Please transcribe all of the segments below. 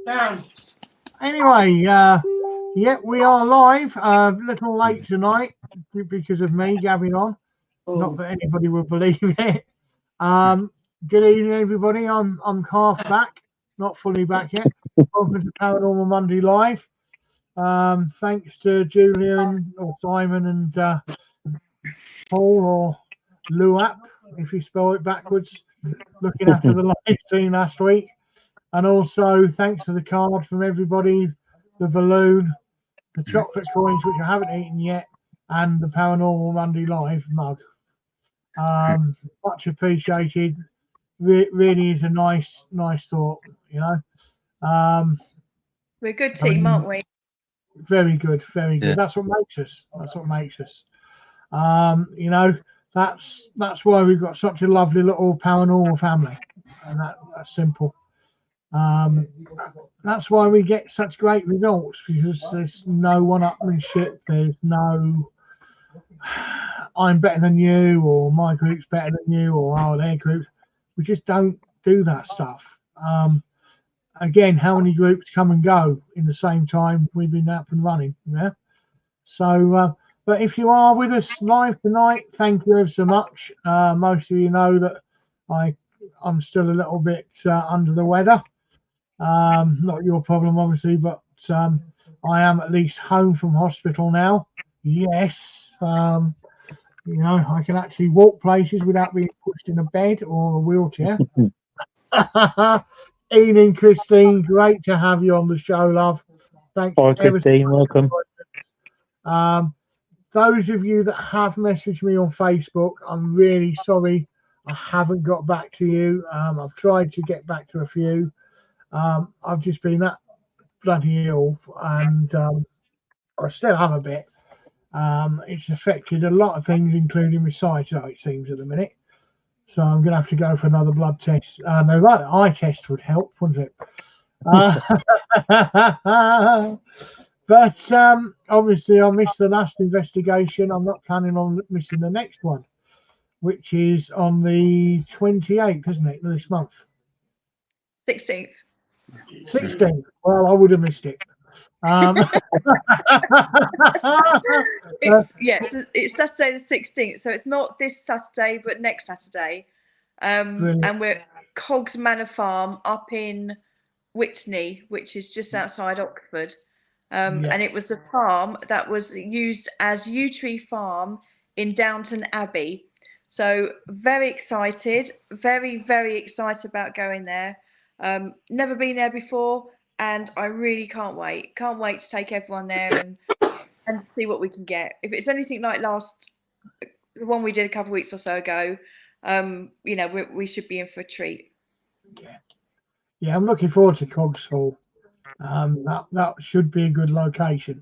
Anyway, yeah, we are live. A little late tonight because of me gabbing on. Not that anybody would believe it. Um, Good evening, everybody. I'm half back, not fully back yet. Welcome to Paranormal Monday Live. Thanks to Julian or Simon and Paul or Luap, if you spell it backwards, looking after the live stream last week. And also thanks to the card from everybody, the balloon, the chocolate coins, which I haven't eaten yet, and the Paranormal Monday Live mug. Much appreciated. Really is a nice thought, you know. We're a good team, aren't we? Very good, very good. Yeah. That's what makes us. That's what makes us. You know, that's why we've got such a lovely little paranormal family, and that's simple. That's why we get such great results, because there's no one-upmanship. There's no I'm better than you, or my group's better than you, or their group. We just don't do that stuff. Again, how many groups come and go in the same time we've been up and running? Yeah. So, but if you are with us live tonight, thank you ever so much. Most of you know that I'm still a little bit under the weather. Not your problem, obviously, but I am at least home from hospital now. Yes. You know, I can actually walk places without being pushed in a bed or a wheelchair. Evening, Christine. Great to have you on the show, love. Thanks. Hi, Christine. Welcome. Those of you that have messaged me on Facebook, I'm really sorry I haven't got back to you. I've tried to get back to a few. I've just been that bloody ill, and I still have a bit. It's affected a lot of things, including my sight, it seems, at the minute. So I'm going to have to go for another blood test. No, that eye test would help, wouldn't it? But obviously, I missed the last investigation. I'm not planning on missing the next one, which is on the 28th, isn't it, this month? 16th. 16th. Well, I would have missed it. It's Saturday the 16th, so it's not this Saturday but next Saturday. And we're at Cogs Manor Farm up in Whitney, which is just outside Oxford. And it was the farm that was used as Yew Tree Farm in Downton Abbey. So very excited, very, very excited about going there. Never been there before, and I really can't wait. Can't wait to take everyone there and see what we can get. If it's anything like the one we did a couple of weeks or so ago, you know, we should be in for a treat. Yeah, I'm looking forward to Cogs Hall. That should be a good location.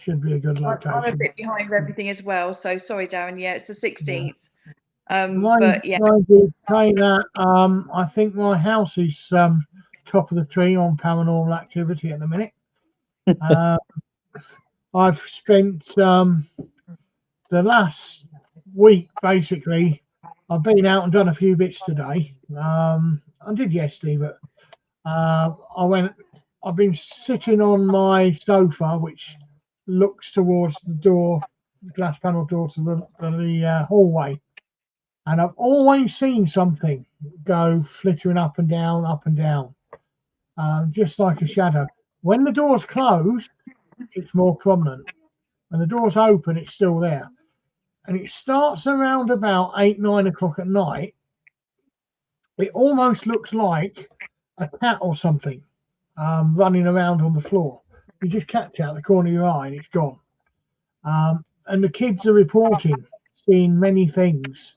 I'm a bit behind everything as well, so sorry, Darren. Yeah, it's the 16th. But yeah, I think my house is top of the tree on paranormal activity at the minute. I've spent the last week basically. I've been out and done a few bits today. I did yesterday, but I've been sitting on my sofa, which looks towards the door, glass panel door to the hallway. And I've always seen something go flittering up and down, just like a shadow. When the door's closed, it's more prominent. When the door's open, it's still there. And it starts around about 8-9 o'clock at night. It almost looks like a cat or something running around on the floor. You just catch it out the corner of your eye and it's gone. And the kids are reporting seeing many things.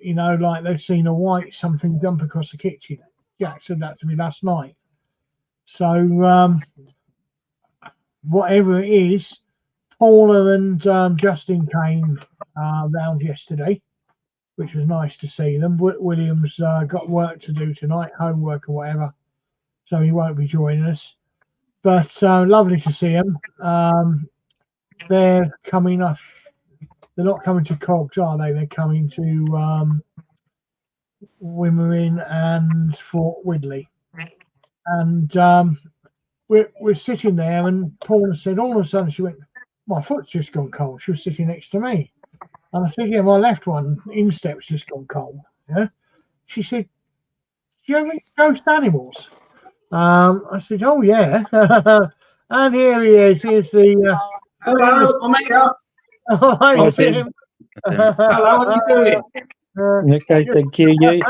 You know, like they've seen a white something jump across the kitchen. Jack said that to me last night. So whatever it is, Paula and Justin came round yesterday, which was nice to see them. William's got work to do tonight, homework or whatever, so he won't be joining us. But lovely to see them. They're coming up. They're not coming to Cogs, are they? They're coming to Wimmering and Fort Widley. and we're sitting there, and Paula said, all of a sudden she went, my foot's just gone cold. She was sitting next to me, and I said, yeah, my left one, instep's just gone cold. Yeah. She said, do you ever eat ghost animals? I said, oh yeah. And here he is. Here's the hello, I'm here. hi, Tim. Hello, how are you doing? Okay, thank you. You?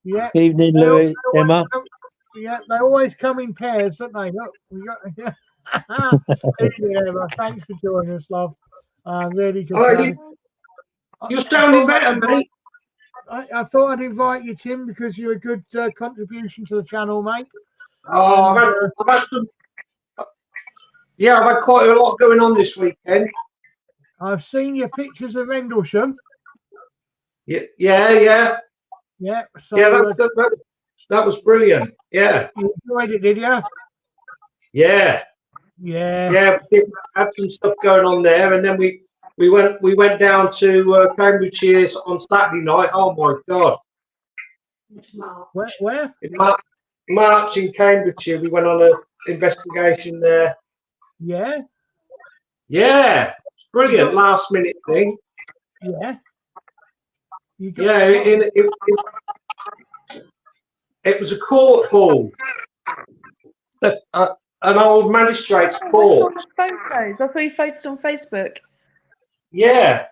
Yeah. Evening, Louis, Emma. Yeah, they always come in pairs, don't they? Look, we got. Evening, Emma. Thanks for joining us, love. Really good. Hello, you're sounding better, mate. I thought I'd invite you, Tim, because you're a good contribution to the channel, mate. Oh, I've had some. Yeah, I've had quite a lot going on this weekend. I've seen your pictures of Rendlesham. Yeah. Yeah. So Yeah, that was brilliant. Yeah. you enjoyed it, did you? Yeah. Yeah. Yeah. We had some stuff going on there, and then we went down to Cambridgeshire on Saturday night. Oh my God. Where? In March in Cambridgeshire, we went on an investigation there. Yeah. Yeah. Brilliant last minute thing. Yeah. Yeah, it was a court hall, an old magistrate's court. Photos. I saw your photos on Facebook. Yeah,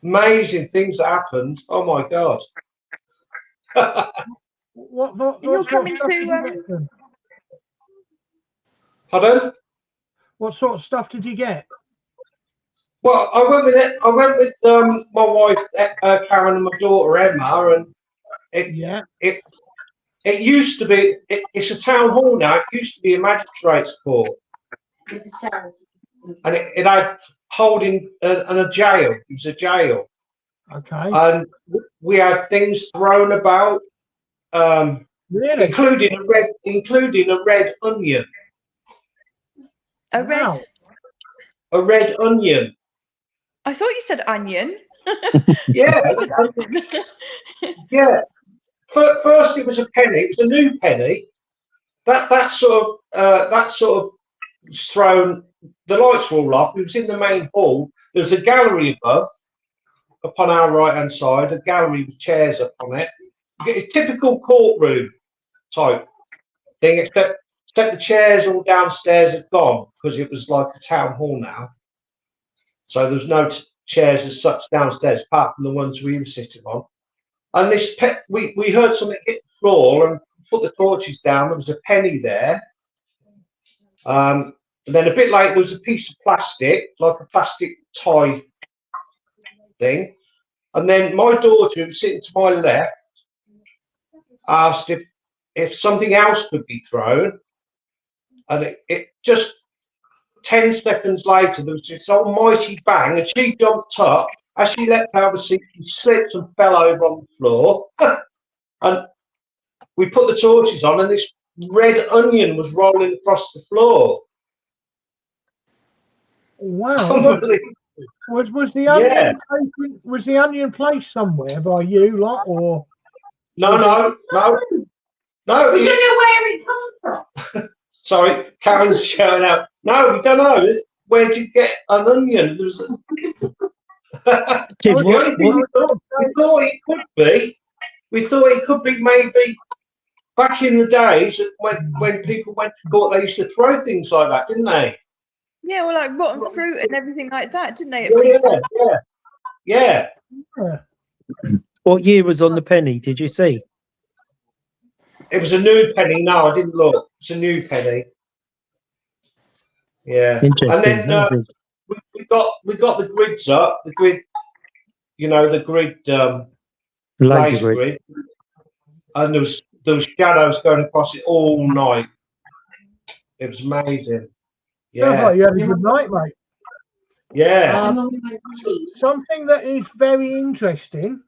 amazing things that happened. Oh my God. What You're sort coming of stuff did you to. get then? Pardon? What sort of stuff did you get? Well, I went with it. I went with my wife Karen and my daughter Emma, and it used to be. It's a town hall now. It used to be a magistrate's court, and it had holding and a jail. It was a jail. Okay. And we had things thrown about, Really? including a red onion. A red. Wow. A red onion. I thought you said onion. Yeah. You said onion. Yeah. First, it was a penny. It was a new penny. That sort of was thrown. The lights were all off. It was in the main hall. There was a gallery above, upon our right hand side. A gallery with chairs up on it. A typical courtroom type thing, except the chairs all downstairs had gone because it was like a town hall now. So there's no chairs as such downstairs, apart from the ones we were sitting on. And this we heard something hit the floor and put the torches down. There was a penny there. And then a bit later, there was a piece of plastic, like a plastic toy thing. And then my daughter, who was sitting to my left, asked if something else could be thrown. And it just 10 seconds later, there was this almighty bang, and she jumped up. As she leapt out of the seat, she slipped and fell over on the floor. And we put the torches on, and this red onion was rolling across the floor. Wow. Was the onion was the onion placed somewhere by you lot, or No. We don't know where it comes from. Sorry, Karen's shouting out. No, we don't know. Where'd you get an onion? There was Tim, the only thing we thought it could be. We thought it could be maybe back in the days when people went to court, they used to throw things like that, didn't they? Yeah, well, like rotten fruit and everything like that, didn't they? Yeah. What year was on the penny? Did you see? It was a new penny. No, I didn't look. It's a new penny. Yeah. Interesting. And then we got the grids up. The grid, the grid, laser grid, and there was shadows going across it all night. It was amazing. Yeah. Sounds like you had a good night, mate. Yeah. Something that is very interesting,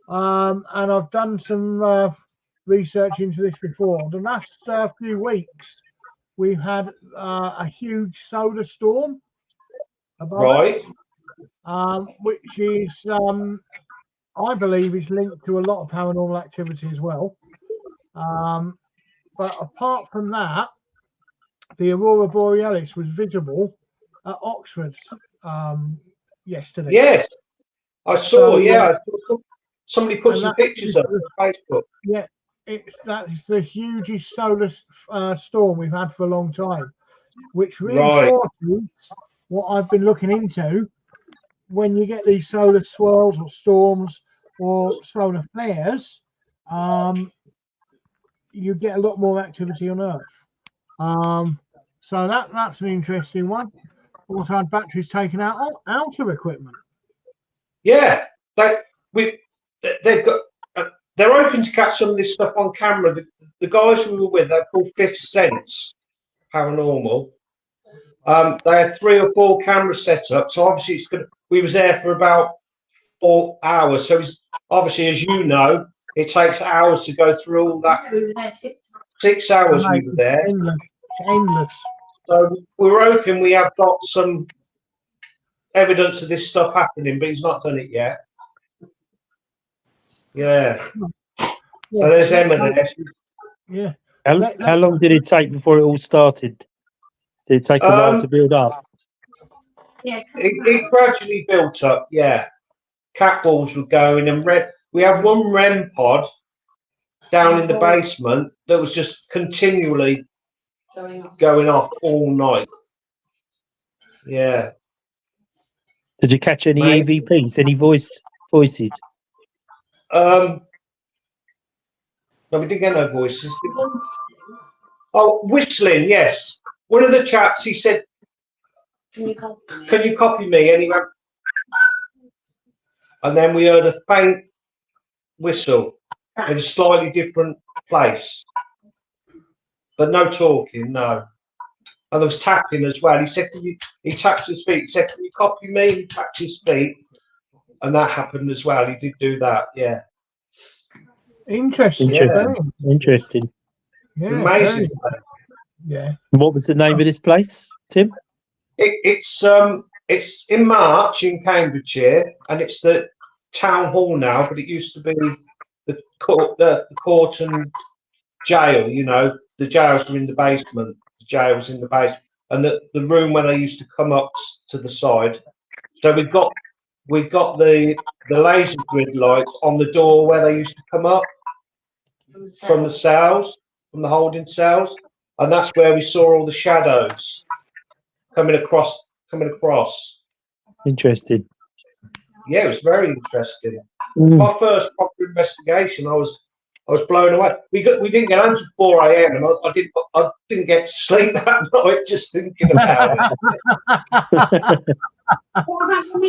and I've done some research into this before. The last few weeks, we've had a huge solar storm above us, which is, I believe, is linked to a lot of paranormal activity as well. But apart from that, the aurora borealis was visible at Oxford yesterday. Yes, I saw. Yeah, I saw somebody put some pictures up on Facebook. Yeah, that's the hugest solar storm we've had for a long time, which reinforces what I've been looking into. When you get these solar swirls or storms or solar flares, you get a lot more activity on Earth. So that's an interesting one. Also had batteries taken out of equipment. Yeah, they've got. They're hoping to catch some of this stuff on camera. The guys we were with, they're called Fifth Sense Paranormal. They had 3 or 4 cameras set up, so obviously it's good. We was there for about 4 hours. So it's obviously, as you know, it takes hours to go through all that. 6 hours we were there. Endless. So we were hoping we have got some evidence of this stuff happening, but he's not done it yet. Yeah. So there's Emma there. Yeah. How long did it take before it all started? Did it take a while to build up? Yeah. It gradually built up, yeah. Cat balls were going, and we had one REM pod down in the basement that was just continually going off all night. Yeah. Did you catch any EVPs, any voices? No, we didn't get no voices. Oh, whistling, yes. One of the chaps, he said, can you copy me? And he went, and then we heard a faint whistle in a slightly different place, but no talking, no. And there was tapping as well. He said, he tapped his feet. He said, can you copy me? He tapped his feet, and that happened as well. He did do that, yeah. Interesting. Interesting. Yeah, amazing. Yeah. What was the name of this place, Tim? It's in March in Cambridgeshire, and it's the town hall now, but it used to be the court and jail. You know, the jails were in the basement. The jail was in the basement, and the room where they used to come up to the side. So we've got the laser grid lights on the door where they used to come up from the cells, from the holding cells, and that's where we saw all the shadows coming across. Interesting. Yeah, it was very interesting. My first proper investigation, I was blown away. We didn't get home till 4 a.m. and I didn't get to sleep that night just thinking about it.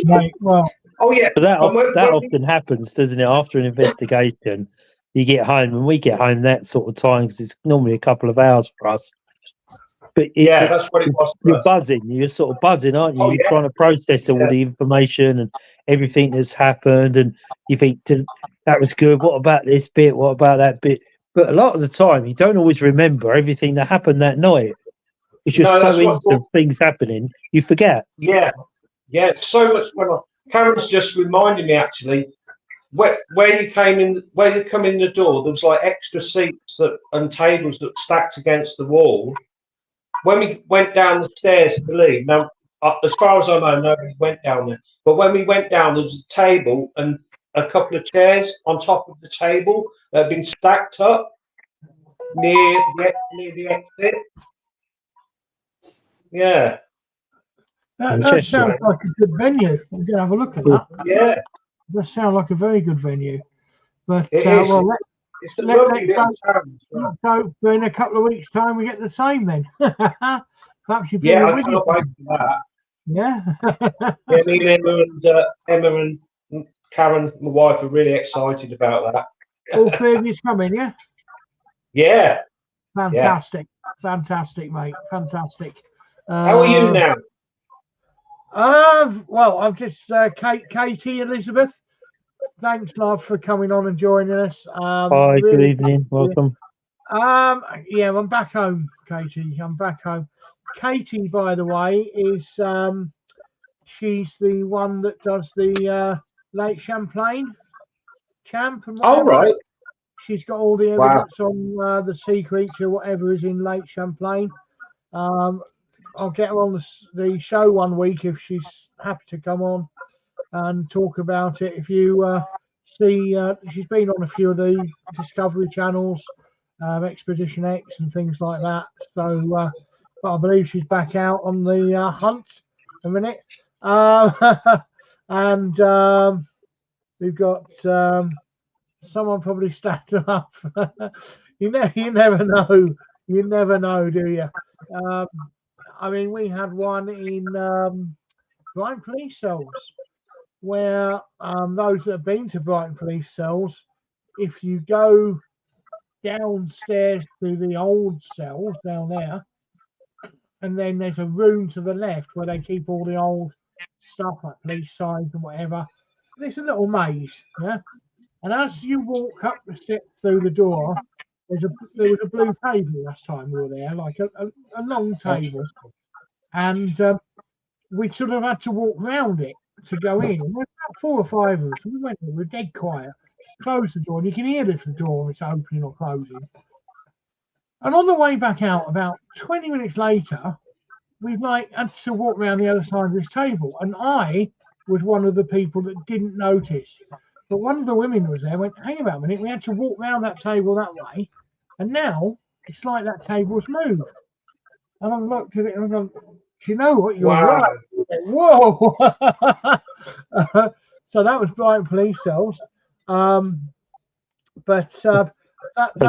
Right, well, oh yeah, but that often happens, doesn't it? After an investigation, you get home, and we get home that sort of time because it's normally a couple of hours for us. But that's what it was. You're buzzing. You're sort of buzzing, aren't you? Oh, you're trying to process all the information and everything that's happened, and you think that was good. What about this bit? What about that bit? But a lot of the time, you don't always remember everything that happened that night. It's just so into things happening, you forget. Yeah, so much. Karen's just reminded me actually. Where you come in the door, there was like extra seats and tables that stacked against the wall. When we went down the stairs to leave, now as far as I know, nobody went down there. But when we went down, there was a table and a couple of chairs on top of the table that had been stacked up near the exit. Yeah. That sounds like a good venue. I'm going to have a look at that. Yeah. That sounds like a very good venue. But well, so in a couple of weeks' time, we get the same then. Perhaps you I can't wait for that. Yeah. Yeah, me and Emma and Karen, my wife, are really excited about that. All 3 of you coming, yeah? Yeah. Fantastic. Fantastic, mate. Fantastic. How are you now? Well, I'm just Katie Elizabeth. Thanks, love, for coming on and joining us. Hi, good evening. Welcome. Yeah, I'm back home, Katie. I'm back home. Katie, by the way, is she's the one that does the Lake Champlain Champ. And right. She's got all the Wow. evidence on the sea creature, whatever is in Lake Champlain. I'll get her on the show one week if she's happy to come on and talk about it. If you see, she's been on a few of the Discovery channels, Expedition X and things like that. So, but I believe she's back out on the hunt a minute. And we've got someone probably stacked them up. you never know. You never know, do you? I mean, we had one in Brighton Police Cells where those that have been to Brighton Police Cells, if you go downstairs to the old cells down there, and then there's a room to the left where they keep all the old stuff like police signs and whatever. It's a little maze, yeah. And as you walk up the steps through the door, there was a blue table last time we were there, like a long table, and we sort of had to walk round it to go in. And there's about 4 or 5 of us. We went in, we were dead quiet, closed the door, and you can hear if the door is opening or closing. And on the way back out, about 20 minutes later, we had to walk around the other side of this table, and I was one of the people that didn't notice. But one of the women was there, went, hang about a minute, we had to walk round that table that way, and now it's like that table's moved. And I looked at it and I go, do you know what? You're right. Whoa! So that was Brighton Police Cells. But that's a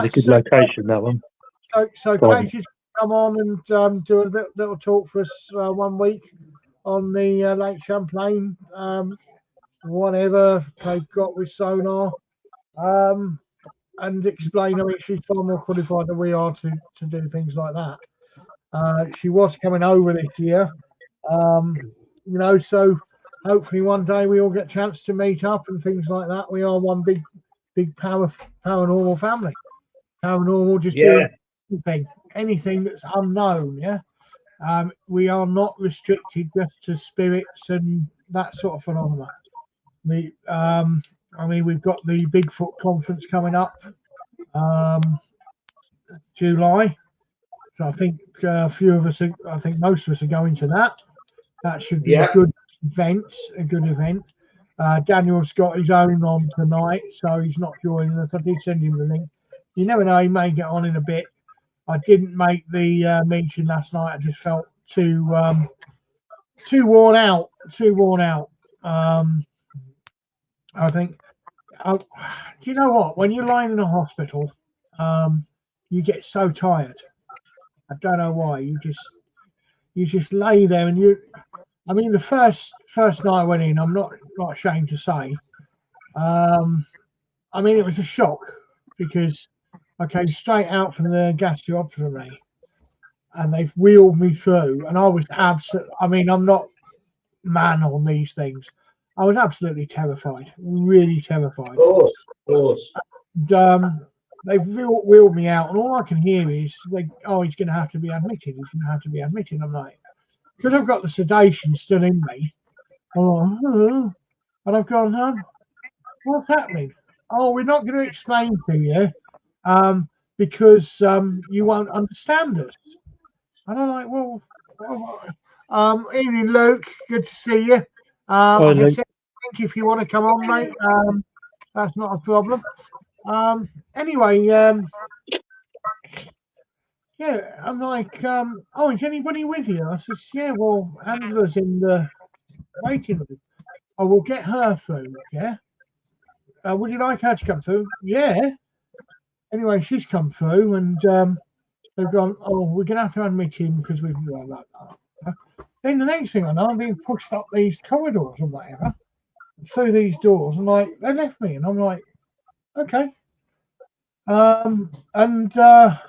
good location, that one. So Katie's come on and do a little talk for us one week on the Lake Champlain, whatever they've got with sonar, and explain. I mean, she's far more qualified than we are to do things like that. She was coming over this year, so hopefully one day we all get a chance to meet up and things like that. We are one big paranormal family. Paranormal, just anything that's unknown, yeah. We are not restricted just to spirits and that sort of phenomena. We've got the Bigfoot conference coming up, July. So I think a few of us, I think most of us are going to that. That should be a good event. Daniel's got his own on tonight, so he's not joining us. I did send him the link. You never know, he may get on in a bit. I didn't make the meeting last night. I just felt too worn out. I think. Do you know what? When you're lying in a hospital, you get so tired. I don't know why. You just lay there and you. I mean, the first night I went in, I'm not ashamed to say. I mean, it was a shock because I came straight out from the gastroenterology and they've wheeled me through, and I was absolutely. I mean, I'm not man on these things. I was absolutely terrified, really terrified. Of course. And, they've wheeled me out, and all I can hear is, he's going to have to be admitted. He's going to have to be admitted. I'm like, because I've got the sedation still in me. And I've gone, what's happening? Oh, we're not going to explain to you because you won't understand us. And I'm like, well, evening, Luke. Good to see you. I think if you want to come on, mate, that's not a problem. Anyway, I'm like, is anybody with you? I says, yeah, well, Angela's in the waiting room. I will get her through, yeah? Would you like her to come through? Yeah. Anyway, she's come through and they've gone, we're going to have to admit him because we've got that. Then the next thing I know, I'm being pushed up these corridors or whatever, through these doors, and they left me, and I'm like, okay. I'm not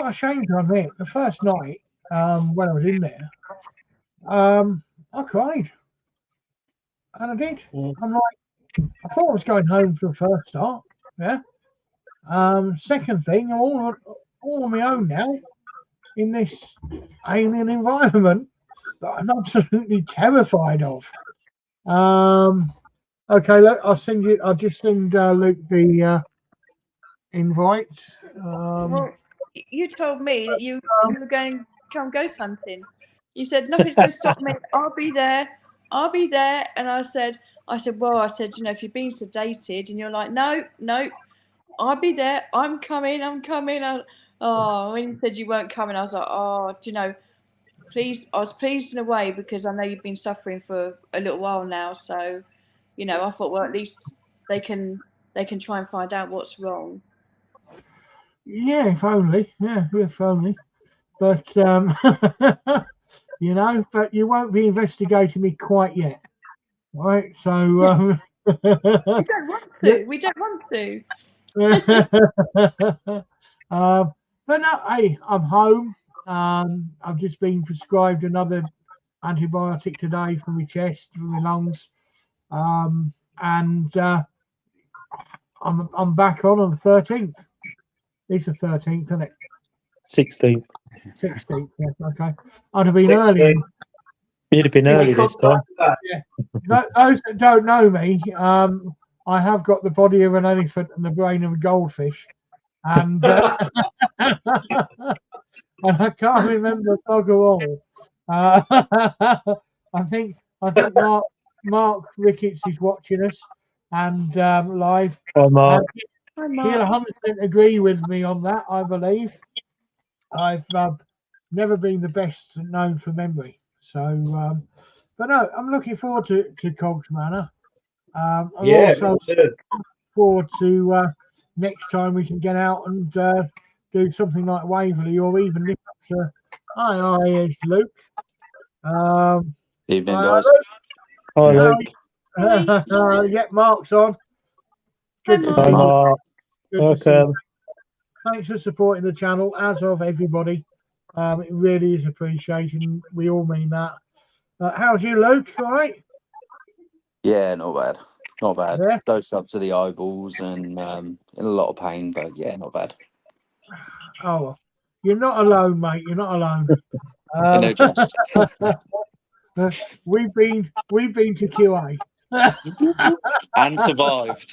ashamed to admit, the first night when I was in there, I cried, and I did. I'm like, I thought I was going home for the first start, yeah. Second thing, I'm all on my own now in this alien environment that I'm absolutely terrified of. And Okay, look, I'll send you. I'll just send Luke the invite. Well, you told me that you were going to come ghost hunting. You said nothing's going to stop me. I'll be there. I'll be there. And I said, well, you know, if you're being sedated, and you're like, no, I'll be there. I'm coming. Oh, when you said you weren't coming, I was like, oh, do you know, please. I was pleased in a way because I know you've been suffering for a little while now. So, you know, I thought, well, at least they can try and find out what's wrong. Yeah, if only. Yeah, if only. But you know, but you won't be investigating me quite yet, right? So We don't want to. We don't want to. But no, hey, I'm home. I've just been prescribed another antibiotic today for my chest, for my lungs, and I'm back on the 13th. It's the 13th, isn't it? 16th. 16th. Yeah, okay. I'd have been early. You'd have been early this time. Yeah. Those that don't know me, I have got the body of an elephant and the brain of a goldfish, and and I can't remember a dog or all. I think Mark Ricketts is watching us and live. Hi, Mark. Hi, He'll Mark. 100% agree with me on that. I believe I've never been the best known for memory. So, but no, I'm looking forward to Cogs Manor. I'm also looking forward to next time we can get out and do something like Waverley or even nip up to. Hi, it's Luke. Evening, hi, guys. Hi, Luke. Yeah, Mark's on. Good to Hi, see you. Mark. Good to see you. Welcome. Thanks for supporting the channel, as of everybody. It really is appreciated. We all mean that. How's you, Luke? All right? Yeah, not bad. Not bad. Yeah. Dosed up to the eyeballs and in a lot of pain, but yeah, not bad. Oh, well, you're not alone, mate. You're not alone. No just. We've been to QA. And survived.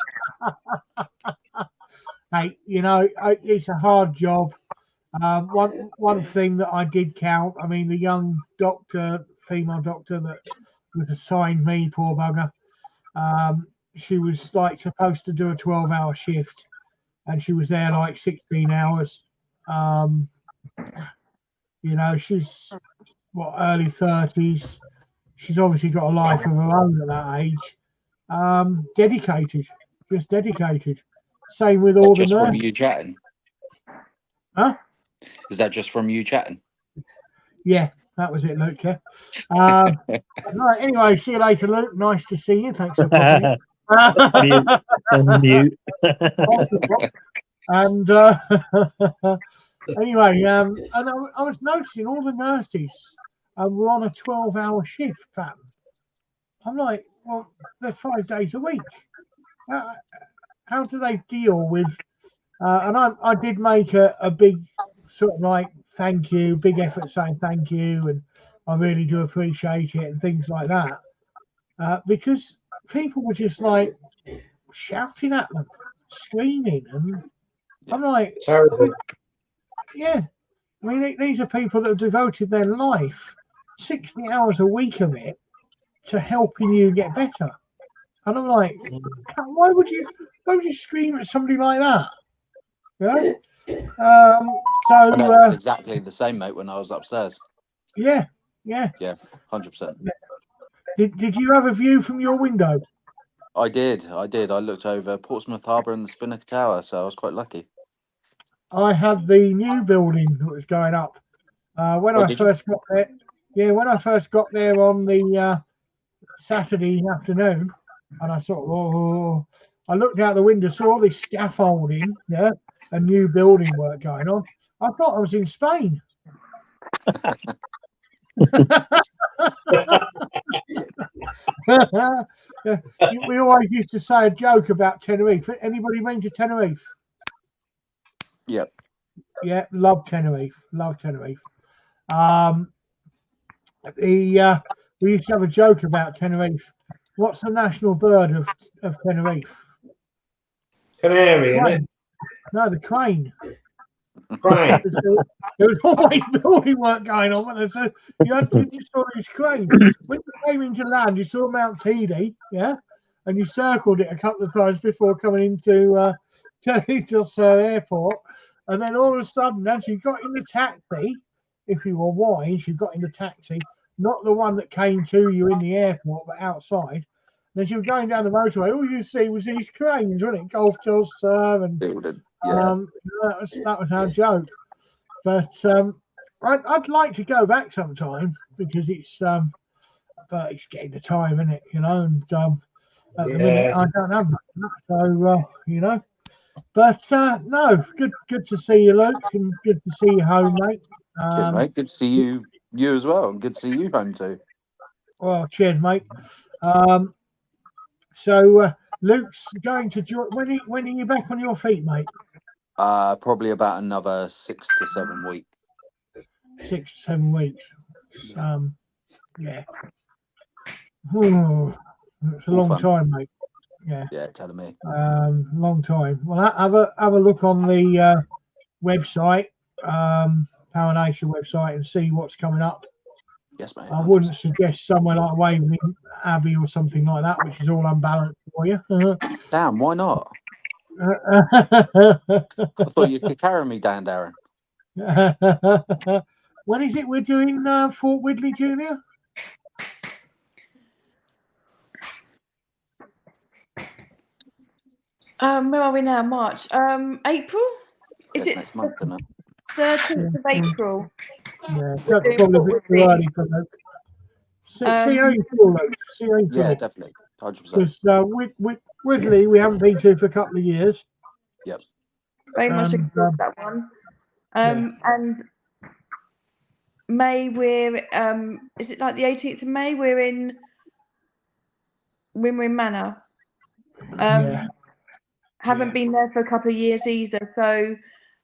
Hey, you know, it's a hard job. One thing that I did count, I mean, the young doctor, female doctor that was assigned me, poor bugger, she was like supposed to do a 12-hour shift, and she was there like 16 hours. You know, she's early 30s. She's obviously got a life of her own at that age. Dedicated, just dedicated. Same with all the Just from nurses. you chatting? Huh? Is that just from you chatting? Yeah, that was it, Luke. Yeah. Right. Anyway, see you later, Luke. Nice to see you. Thanks for popping in. Mute. And anyway, and I was noticing all the nurses were on a 12-hour shift pattern. I'm like, well, they're 5 days a week. How do they deal with? And I did make a big sort of like thank you, big effort saying thank you, and I really do appreciate it and things like that. Because people were just like shouting at them, screaming, and I'm like, Terrible. yeah. I mean, these are people that have devoted their life, 60 hours a week of it, to helping you get better. And I'm like, why would you scream at somebody like that? Yeah. I noticed exactly the same, mate, when I was upstairs. Yeah. 100%. Did you have a view from your window? I did. I looked over Portsmouth Harbour and the Spinnaker Tower, so I was quite lucky. I had the new building that was going up. When I first got there, when I first got there on the Saturday afternoon, and I thought, I looked out the window, saw all this scaffolding, and new building work going on. I thought I was in Spain. We always used to say a joke about Tenerife. Anybody been to Tenerife? Yep. Yeah, love Tenerife. We used to have a joke about Tenerife. what's the national bird of Tenerife? Canary, isn't it? No, the crane. Crane. There was always building work going on. And so you saw these cranes. When you came into land, you saw Mount Teedy, yeah, and you circled it a couple of times before coming into Tenerife Airport. And then all of a sudden, as you got in the taxi, if you were wise, you got in the taxi, not the one that came to you in the airport, but outside. And as you were going down the motorway, all you see was these cranes, wasn't it? Gulf Sir and Yeah. that was our joke. But I'd like to go back sometime because but it's getting the time, isn't it? You know, and at the minute I don't have much, so you know. But no, good to see you, Luke, and good to see you home, mate. Cheers, mate. Good to see you as well. Good to see you home too. Well, cheers, mate. So Luke's going to join. When are you back on your feet, mate? Probably about another 6 to 7 weeks. 6 to 7 weeks. Yeah. It's a long time, mate. Yeah, telling me. Long time. Well, have a look on the website, Power Nation website, and see what's coming up. Yes, mate. I wouldn't suggest somewhere like Waverley Abbey or something like that, which is all unbalanced for you. Damn, why not? I thought you could carry me down, Darren. When is it we're doing Fort Widley Junior? Where are we now? March. April? Is it next month, isn't it? 13th of April? Yeah, that's probably a bit too early for Luke. See how you feel, Luke. See how you feel. Yeah, definitely. 100%. Because with Widley, we haven't been to for a couple of years. Yep. Very much looking forward to that one. And May, we're is it like the 18th of May? We're in Wimrin Manor. Haven't been there for a couple of years either, so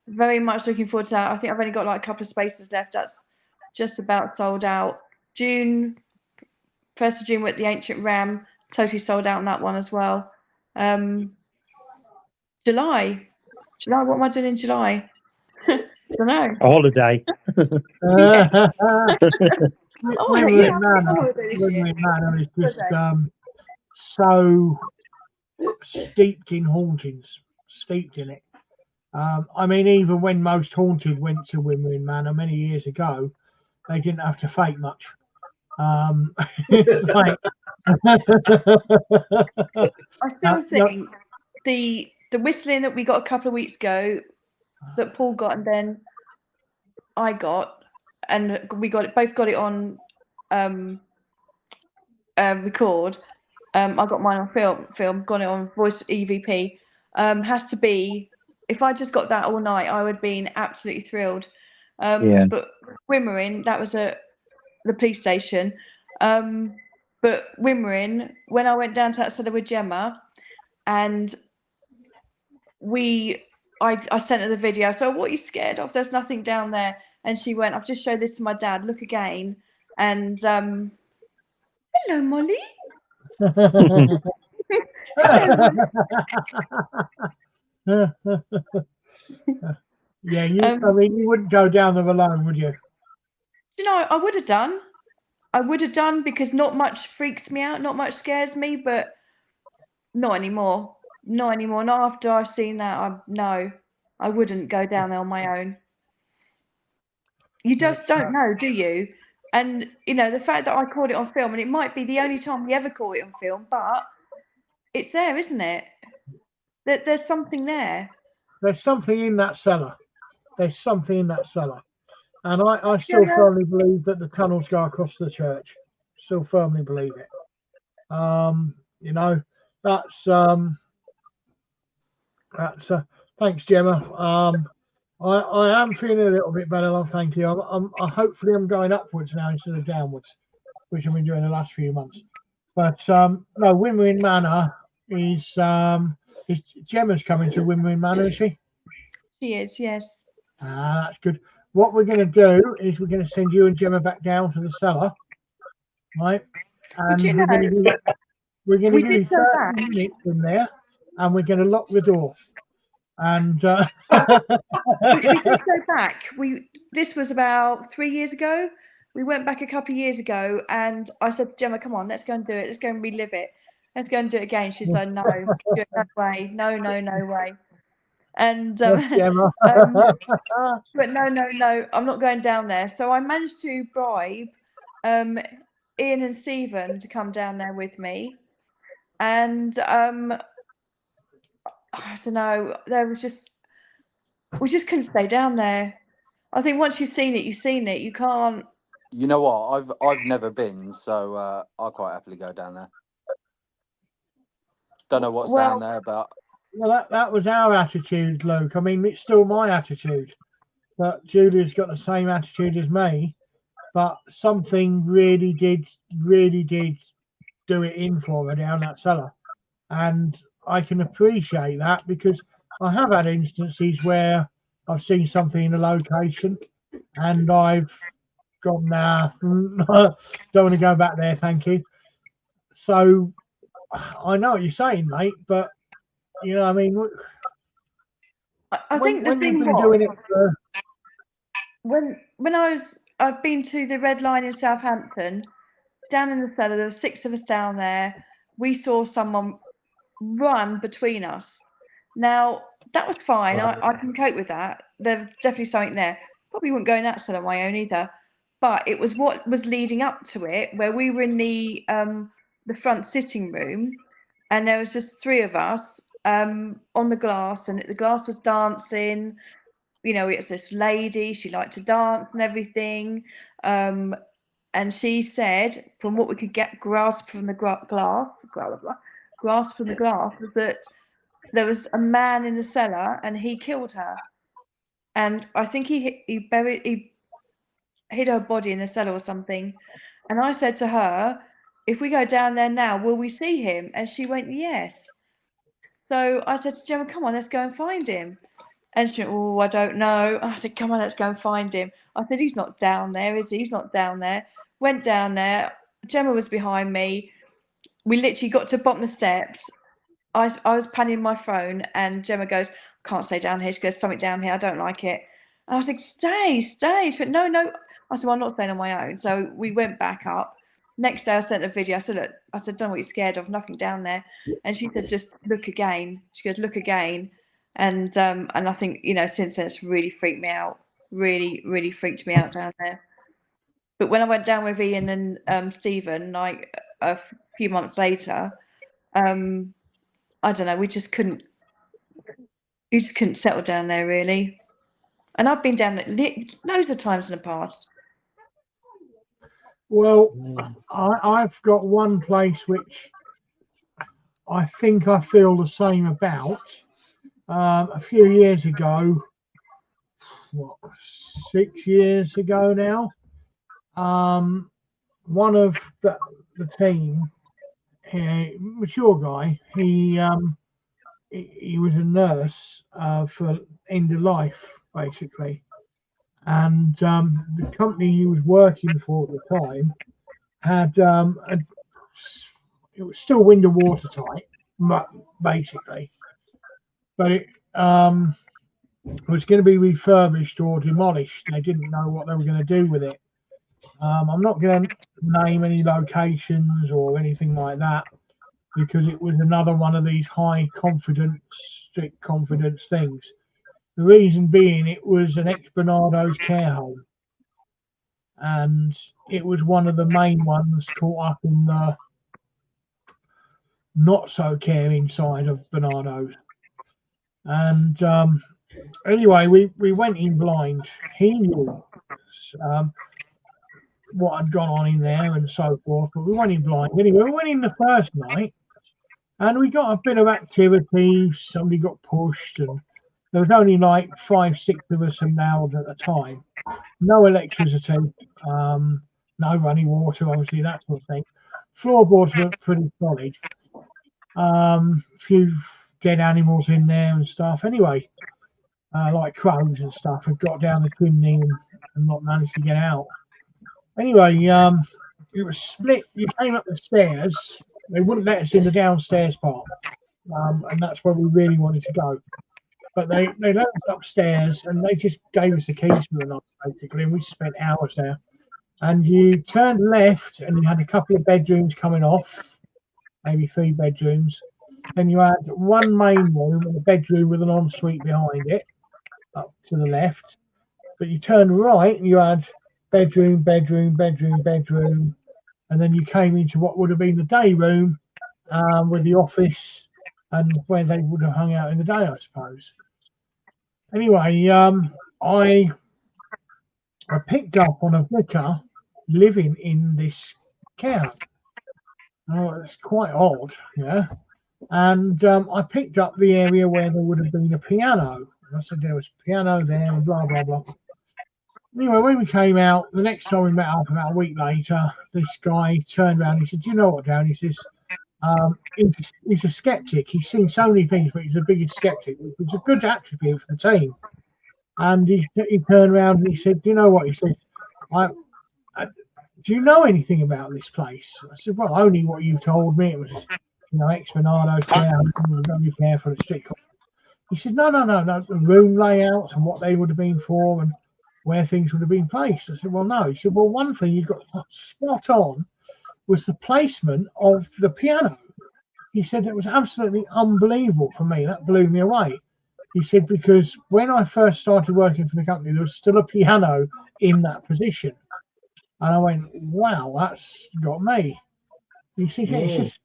very much looking forward to that. I think I've only got like a couple of spaces left. That's just about sold out. 1st of June, we're at the Ancient Ram, totally sold out on that one as well. July, what am I doing in July? I don't know. A holiday. Wimrin Manor is just so steeped in hauntings, steeped in it. I mean, even when Most Haunted went to Wimrin Manor many years ago, they didn't have to fake much. It's like I still think the whistling that we got a couple of weeks ago, that Paul got, and then I got, and we both got it on record. I got mine on film, got it on voice EVP. Has to be, if I just got that all night, I would have been absolutely thrilled. But Wimrin, that was at the police station. But Wimrin, when I went down to that cellar with Gemma, and I sent her the video. So, what are you scared of? There's nothing down there. And she went, I've just showed this to my dad. Look again. And hello, Molly. Hello, Molly. Yeah, I mean, you wouldn't go down there alone, would you? You know, I would have done. Because not much freaks me out, not much scares me, but not anymore. Not anymore. Not after I've seen that. I wouldn't go down there on my own. You just don't know, do you? And, you know, the fact that I caught it on film, and it might be the only time we ever caught it on film, but it's there, isn't it? There's something there. There's something in that cellar. There's something in that cellar. And I still firmly believe that the tunnels go across the church. Still firmly believe it. You know, that's thanks, Gemma. I am feeling a little bit better, love. Thank you. Hopefully I'm going upwards now instead of downwards, which I've been doing the last few months. But no, Wimrin Manor is Gemma's coming to Wimrin Manor, is she? She is, yes. That's good. What we're going to do is we're going to send you and Gemma back down to the cellar, right? And we're going to We give did you go 30 back. minutes in there, and we're going to lock the door. And we did go back. This was about 3 years ago. We went back a couple of years ago, and I said, Gemma, come on, let's go and do it. Let's go and relive it. Let's go and do it again. She said, no way, no way. And Gemma. but no, I'm not going down there. So I managed to bribe Ian and Stephen to come down there with me, and I don't know. We just couldn't stay down there. I think once you've seen it, you've seen it. You can't. You know what? I've never been, so I'll quite happily go down there. Don't know what's down there, but well, that was our attitude, Luke. I mean, it's still my attitude. But Julia's got the same attitude as me. But something really did do it in for her down that cellar, and I can appreciate that because I have had instances where I've seen something in a location and I've gone, nah, don't want to go back there, thank you. So I know what you're saying, mate, but you know, I mean, I think the thing was, doing it when I've been to the Red Line in Southampton, down in the cellar, there were 6 of us down there. We saw someone run between us. Now that was fine. I can cope with that. There was definitely something there. Probably wouldn't go in that cell on my own either. But it was what was leading up to it, where we were in the front sitting room, and there was just 3 of us on the glass, and the glass was dancing. You know, it's this lady. She liked to dance and everything. And she said, from what we could grasp from the glass, was that there was a man in the cellar and he killed her. And I think he hid her body in the cellar or something. And I said to her, if we go down there now, will we see him? And she went, yes. So I said to Gemma, come on, let's go and find him. And she went, oh, I don't know. I said, come on, let's go and find him. I said, he's not down there, is he? He's not down there. Went down there. Gemma was behind me. We literally got to the bottom of the steps. I was panning my phone, and Gemma goes, I can't stay down here. She goes, something down here. I don't like it. And I was like, stay. She went, no. I said, well, I'm not staying on my own. So we went back up. Next day, I sent a video. I said, look, don't know what you're scared of. Nothing down there. And she said, just look again. She goes, look again. And I think, you know, since then it's really freaked me out. Really freaked me out down there. But when I went down with Ian and Stephen, like a few months later, I don't know, you just couldn't settle down there really. And I've been down there loads of times in the past. Well, I've got one place which I think I feel the same about. A few years ago, 6 years ago now, one of the team, a mature guy, he was a nurse for end of life, basically. And the company he was working for at the time had it was still window watertight, basically, but it was going to be refurbished or demolished. They didn't know what they were going to do with it. I'm not going to name any locations or anything like that because it was another one of these high confidence, strict confidence things. The reason being, it was an ex-Barnardo's care home, and it was one of the main ones caught up in the not so caring side of Barnardo's. And anyway, we went in blind. He knew what had gone on in there and so forth, but we went in blind. Anyway, we went in the first night, and we got a bit of activity. Somebody got pushed, and there was only like 5-6 of us allowed at the time. No electricity, no running water, obviously, that sort of thing. Floorboards were pretty solid. A few dead animals in there and stuff. Anyway, like crows and stuff had got down the chimney and not managed to get out. Anyway, it was split. You came up the stairs, they wouldn't let us in the downstairs part, and that's where we really wanted to go. But they let us upstairs, and they just gave us the keys for the night, basically, and we spent hours there. And you turned left, and you had a couple of bedrooms coming off, maybe 3 bedrooms. Then you had one main room and a bedroom with an ensuite behind it, up to the left. But you turned right, and you had bedroom, bedroom, bedroom, bedroom, and then you came into what would have been the day room, with the office and where they would have hung out in the day, I suppose. Anyway, I picked up on a vicar living in this care. Oh, it's quite odd, yeah. And I picked up the area where there would have been a piano. I said there was a piano there, and blah blah blah. Anyway, when we came out, the next time we met up about a week later, this guy turned around. He said, "Do you know what, Dan?" He says, "He's a skeptic. He's seen so many things, but he's the biggest skeptic, which was a good attribute for the team." And he turned around and he said, "Do you know what?" He said, "Do you know anything about this place?" I said, "Well, only what you told me. It was, ex-Bernardo care, very careful and strict." He said, no, the room layouts and what they would have been for and where things would have been placed. I said, well, no. He said, well, one thing you got spot on was the placement of the piano. He said it was absolutely unbelievable for me. That blew me away. He said, because when I first started working for the company, there was still a piano in that position. And I went, wow, that's got me. He says, yeah. He says,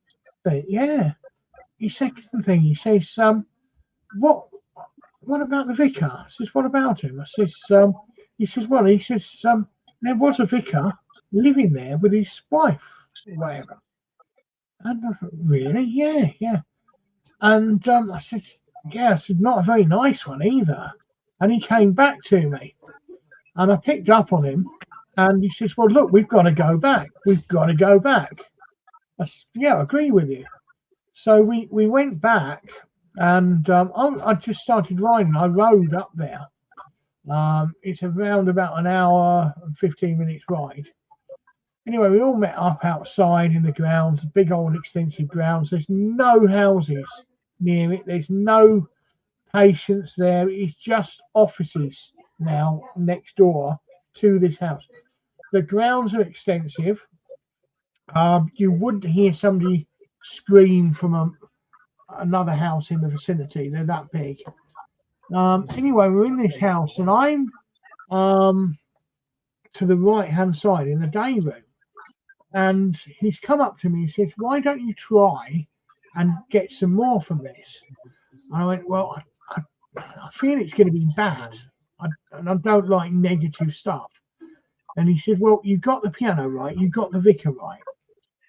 yeah. He second thing, he says, what about the vicar? I says, what about him? I says, he says, well, there was a vicar living there with his wife, or whatever. And I thought, really? Yeah. And I said, yeah, I said, not a very nice one either. And he came back to me, and I picked up on him, and he says, well, look, we've got to go back. I said, yeah, I agree with you. So we went back, and I just started riding. I rode up there. It's around about an hour and 15 minutes ride. Anyway, we all met up outside in the grounds, big old extensive grounds. There's no houses near it. There's no patients there. It's just offices now next door to this house. The grounds are extensive. You wouldn't hear somebody scream from another house in the vicinity. They're that big. Anyway, we're in this house, and I'm to the right hand side in the day room, and he's come up to me and says, why don't you try and get some more from this? And I went, well, I feel it's going to be bad, and I don't like negative stuff. And he said, well, you got the piano right, you got the vicar right.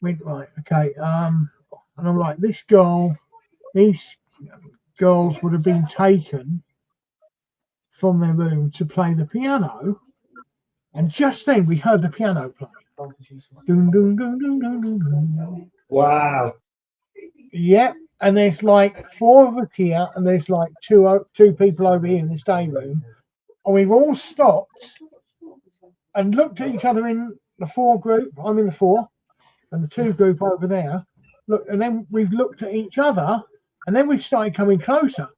Went, right, okay. And I'm like, these girls would have been taken from their room to play the piano, and just then we heard the piano play. Dun, dun, dun, dun, dun, dun, dun. Wow. Yep. And there's like 4 of us here, and there's like two people over here in this day room, and we've all stopped and looked at each other in the 4 group. I'm in the 4, and the 2 group over there. Look, and then we've looked at each other, and then we started coming closer.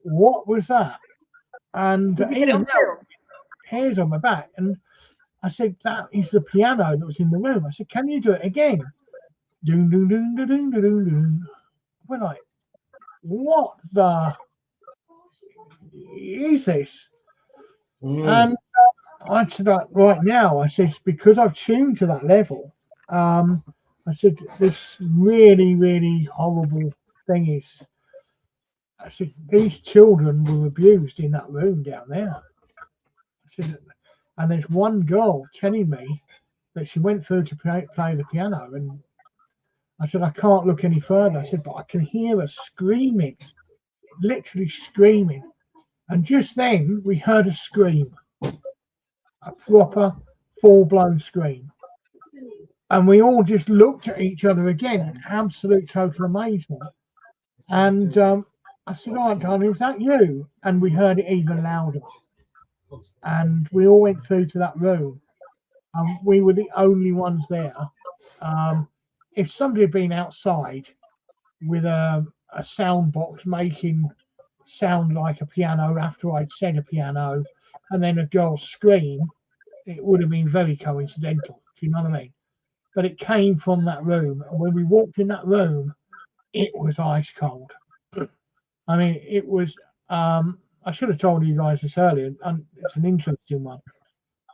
What was that? And hairs on my back. And I said, that is the piano that was in the room. I said, can you do it again? Doon, doon, doon, doon, doon, doon, doon. We're like, what the is this? And I said, right now, I said, because I've tuned to that level, I said, this really, really horrible thing is, I said, these children were abused in that room down there. I said, and there's one girl telling me that she went through to play the piano, and I said, I can't look any further. I said, but I can hear her screaming, literally screaming. And just then we heard a scream, a proper full-blown scream. And we all just looked at each other again in absolute total amazement. And I said, all right, darling, is that you? And we heard it even louder. And we all went through to that room. We were the only ones there. if somebody had been outside with a sound box making sound like a piano after I'd said a piano, and then a girl scream, it would have been very coincidental. Do you know what I mean? But it came from that room, and when we walked in that room, it was ice cold. I mean, it was. I should have told you guys this earlier, and it's an interesting one,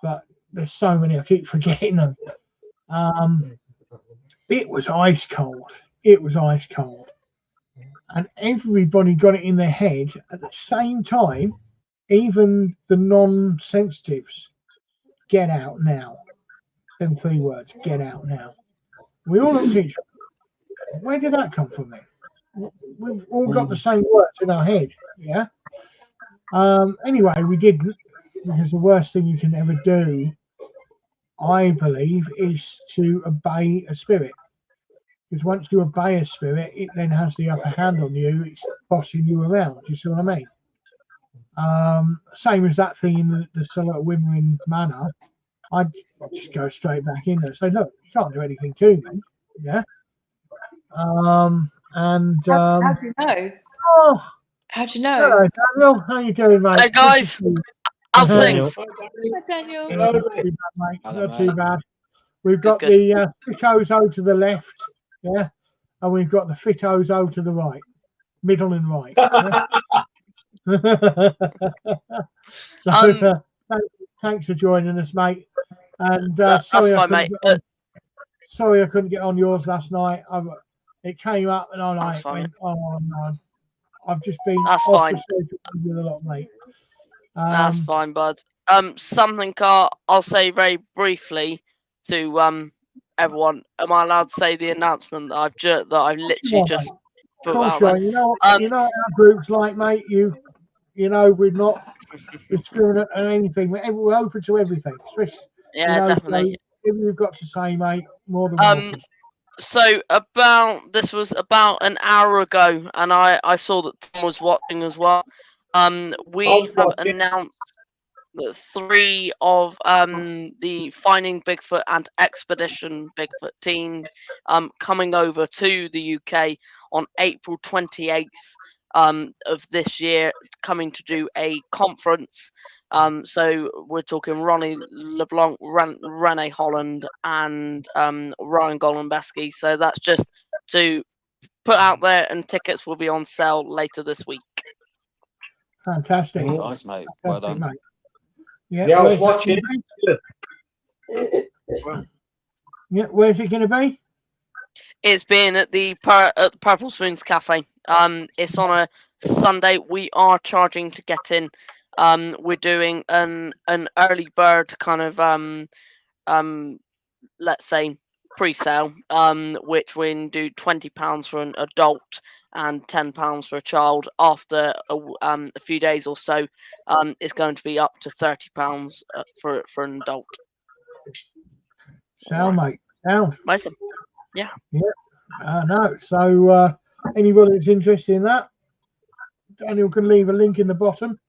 but there's so many I keep forgetting them. It was ice cold. It was ice cold, and everybody got it in their head at the same time. Even the non-sensitives, get out now. Them 3 words, get out now. We all looked at each other. Where did that come from then? We've all got the same words in our head, yeah? Anyway, we didn't, because the worst thing you can ever do, I believe, is to obey a spirit. Because once you obey a spirit, it then has the upper hand on you. It's bossing you around. Do you see what I mean? Same as that thing in the cellar at Wimmering Manor. I'd just go straight back in there and say, look, you can't do anything to me. Yeah. How do you know? Oh, How do you know? hello, Daniel. How you doing, mate? Hey, guys. Good to see you. How's Daniel. things? Hi, Daniel. Not too bad, mate. Hello, Not mate. too bad. We've Good, got good. the Fitozo to the left, yeah, and we've got the Fitozo to the right, middle and right. Yeah? So thanks for joining us, mate. And That's sorry, fine, mate. sorry I couldn't get on yours last night. It came up and I That's like fine. went, oh no, I've just been That's off fine. the social media a lot, mate. That's fine, bud. Something I'll say very briefly to everyone. Am I allowed to say the announcement that I've literally just Of put course out you there? are. You know what our group's like, mate. You know we're not discriminate on anything. We're open to everything. Especially, Yeah, definitely. So if you've got to say, mate, more than welcome. So this was about an hour ago, and I saw that Tom was watching as well. We have announced that 3 of the Finding Bigfoot and Expedition Bigfoot team coming over to the UK on April 28th of this year, coming to do a conference. So we're talking Ronnie LeBlanc, Rene Holland, and Ryan Golembeski. So that's just to put out there, and tickets will be on sale later this week. Fantastic. Nice, mate. Well Fantastic, done. mate. Yeah, Yeah, I was where's that watching. gonna be? Yeah, where's it going to be? It's been at the Purple Spoons Cafe. It's on a Sunday. We are charging to get in. We're doing an early bird kind of let's say pre-sale, which we can do £20 for an adult and £10 for a child. After a few days or so, it's going to be up to £30 for an adult. Sound, mate. Sound. Amazing. Yeah. No. So anybody that's interested in that, Daniel can leave a link in the bottom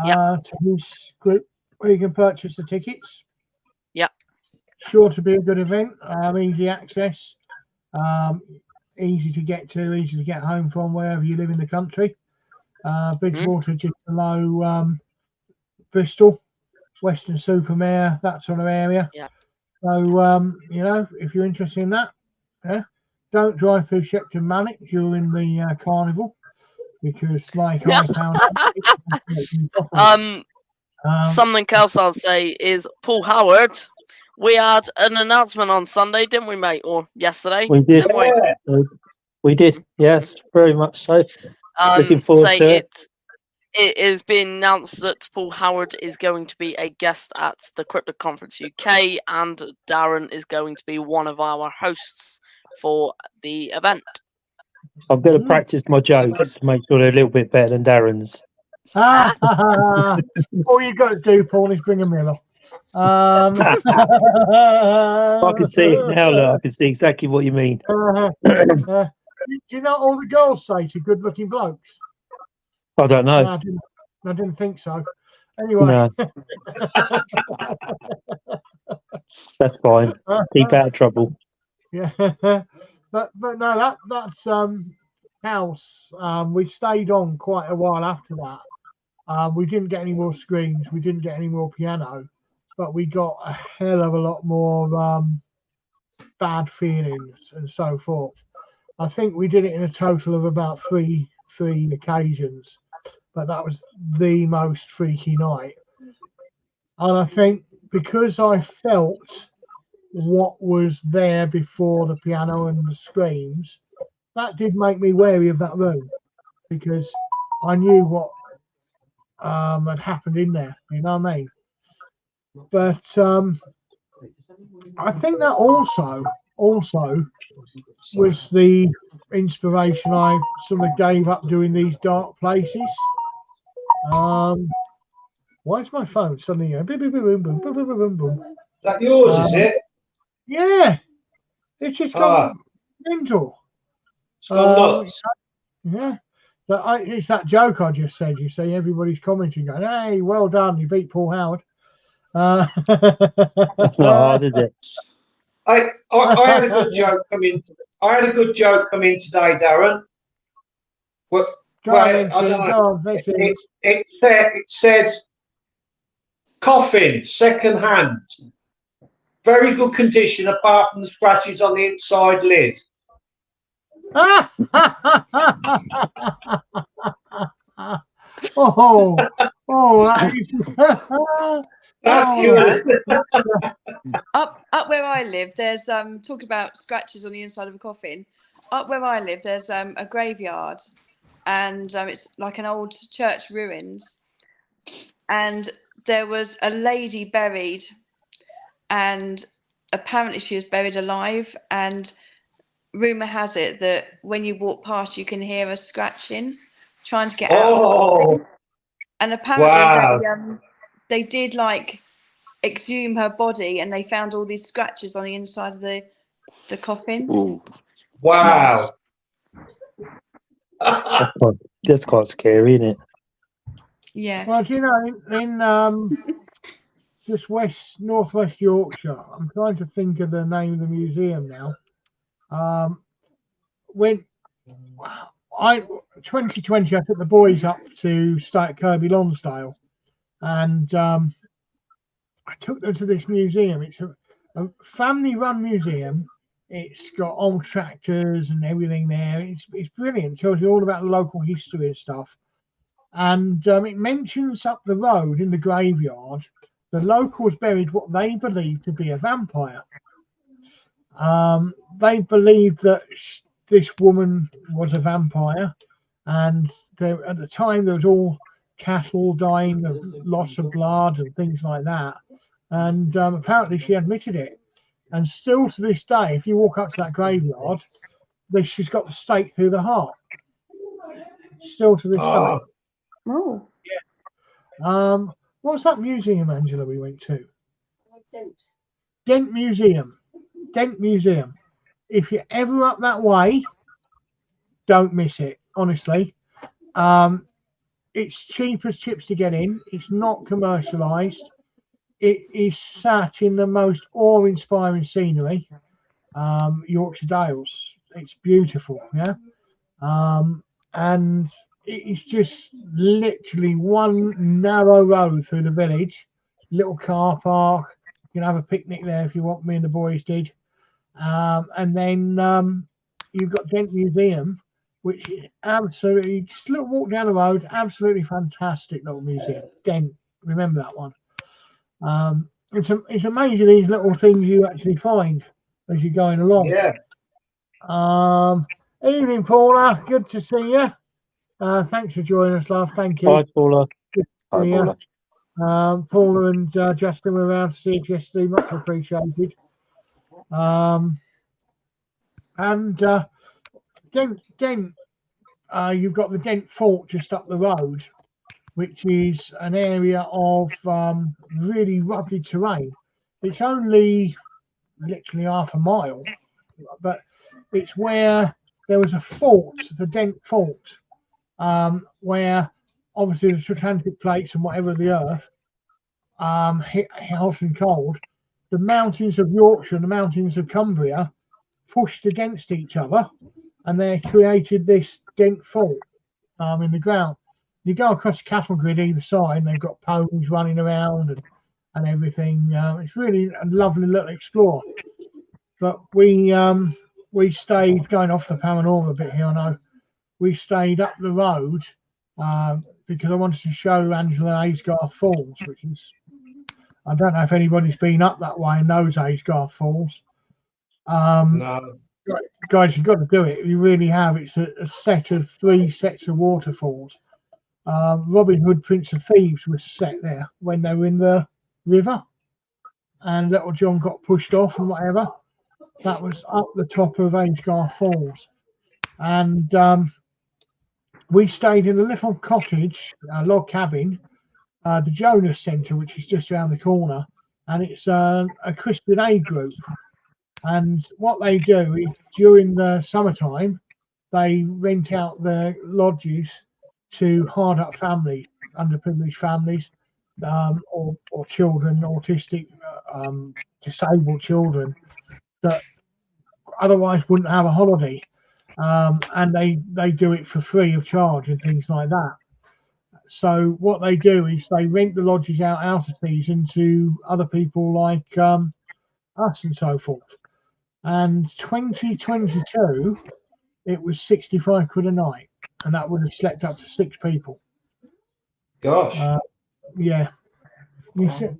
to his group where you can purchase the tickets. Yeah. Sure to be a good event. Easy access. Easy to get to. Easy to get home from wherever you live in the country. Bridgewater just below Bristol, Weston-super-Mare, that sort of area. Yeah. So if you're interested in that, don't drive through Shepton Mallet during the carnival, because like I found something else I'll say is Paul Howard. We had an announcement on Sunday, didn't we, mate? Or yesterday? We did. We did. Yes, very much so. Looking forward to it. It has been announced that Paul Howard is going to be a guest at the Cryptid Conference UK, and Darren is going to be one of our hosts for the event. I'm going to practice my jokes to make sure they're a little bit better than Darren's. all you got to do, Paul, is bring a Miller. I can see it now. Look, I can see exactly what you mean. Do you know what all the girls say to good-looking blokes? I don't know. No, I didn't think so. Anyway. No. That's fine. Keep out of trouble. Yeah, but no, that's house. We stayed on quite a while after that. We didn't get any more screams. We didn't get any more piano, but we got a hell of a lot more bad feelings and so forth. I think we did it in a total of about three occasions, but that was the most freaky night. And I think because I felt what was there before the piano and the screams, that did make me wary of that room because I knew what had happened in there. You know what I mean? But I think that also was the inspiration I sort of gave up doing these dark places. Why is my phone suddenly going boom, boom, boom, boom, boom, boom, boom, boom? Is that yours, is it? Yeah, it's just gone mental. It's gone nuts. Yeah, but it's that joke I just said. You see, everybody's commenting, going, "Hey, well done, you beat Paul Howard." That's not hard, is it? I had a good joke come in. I had a good joke come in today, Darren. Well, I don't know. It said coffin, second hand, very good condition apart from the scratches on the inside lid. That's good. Up where I live, there's talking about scratches on the inside of a coffin. Up where I live, there's a graveyard, and it's like an old church ruins. And there was a lady buried, and apparently she was buried alive. And rumor has it that when you walk past, you can hear her scratching, trying to get out of the coffin. And apparently they did like exhume her body, and they found all these scratches on the inside of the coffin. Ooh. Wow. That's quite scary, isn't it? Yeah. Well, do you know, in just northwest Yorkshire, I'm trying to think of the name of the museum now. When 2020, I took the boys up to stay at Kirby Lonsdale, and I took them to this museum. It's a family-run museum. It's got old tractors and everything there. It's brilliant. It tells you all about the local history and stuff. And it mentions up the road in the graveyard, the locals buried what they believed to be a vampire. They believed that this woman was a vampire, and at the time there was all cattle dying of loss of blood and things like that. And apparently she admitted it. And still to this day, if you walk up to that graveyard, she's got the stake through the heart. Still to this day. Oh. Yeah. What was that museum, Angela, we went to? Dent Museum. Dent Museum. If you're ever up that way, don't miss it, honestly. It's cheap as chips to get in. It's not commercialised. It is sat in the most awe-inspiring scenery, Yorkshire Dales. It's beautiful, yeah. And it's just literally one narrow road through the village, little car park. You can have a picnic there if you want. Me and the boys did. And then you've got Dent Museum, which is absolutely just a little walk down the road. Absolutely fantastic little museum. Dent, remember that one. It's amazing these little things you actually find as you're going along. Yeah. Evening, Paula. Good to see you. Thanks for joining us, love. Thank you. Bye, Paula. Good to see you. Paula and Justin were around to see us yesterday. Much appreciated. And Dent, you've got the Dent Fort just up the road, which is an area of really rugged terrain. It's only literally half a mile, but it's where there was a fort, the Dent Fort, where obviously the Atlantic plates and whatever the earth hit hot and cold. The mountains of Yorkshire and the mountains of Cumbria pushed against each other, and they created this dent fault in the ground. You go across the cattle grid either side, and they've got ponies running around and everything. It's really a lovely little explore. But we stayed, going off the paranormal a bit here, I know. We stayed up the road because I wanted to show Angela Aysgarth Falls, which is, I don't know if anybody's been up that way and knows Aysgarth Falls. No. Guys, you've got to do it. You really have. It's a set of 3 sets of waterfalls. Robin Hood, Prince of Thieves was set there when they were in the river, and Little John got pushed off and whatever. That was up the top of Aysgarth Falls. And we stayed in a little cottage, a log cabin, the Jonas Centre, which is just around the corner, and it's a Christian aid group. And what they do is during the summertime, they rent out the lodges to hard up families, underprivileged families, or children, autistic, disabled children that otherwise wouldn't have a holiday. And they do it for free of charge and things like that. So what they do is they rent the lodges out of season to other people like us and so forth. And 2022, it was 65 quid a night, and that would have slept up to 6 people. Gosh. Yeah. You see, Do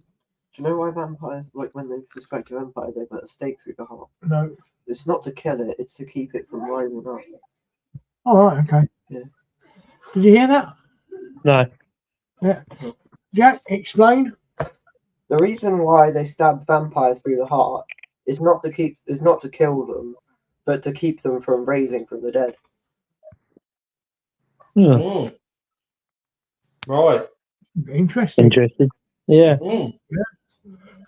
you know why vampires, like when they suspect a vampire, they put a stake through the heart? no. It's not to kill it, it's to keep it from rising up. All right. Okay. Yeah. Did you hear that? No. Yeah. Jack, explain. The reason why they stab vampires through the heart is not to kill them, but to keep them from raising from the dead. Yeah. Mm. Right. Interesting. Interesting. Yeah. Mm.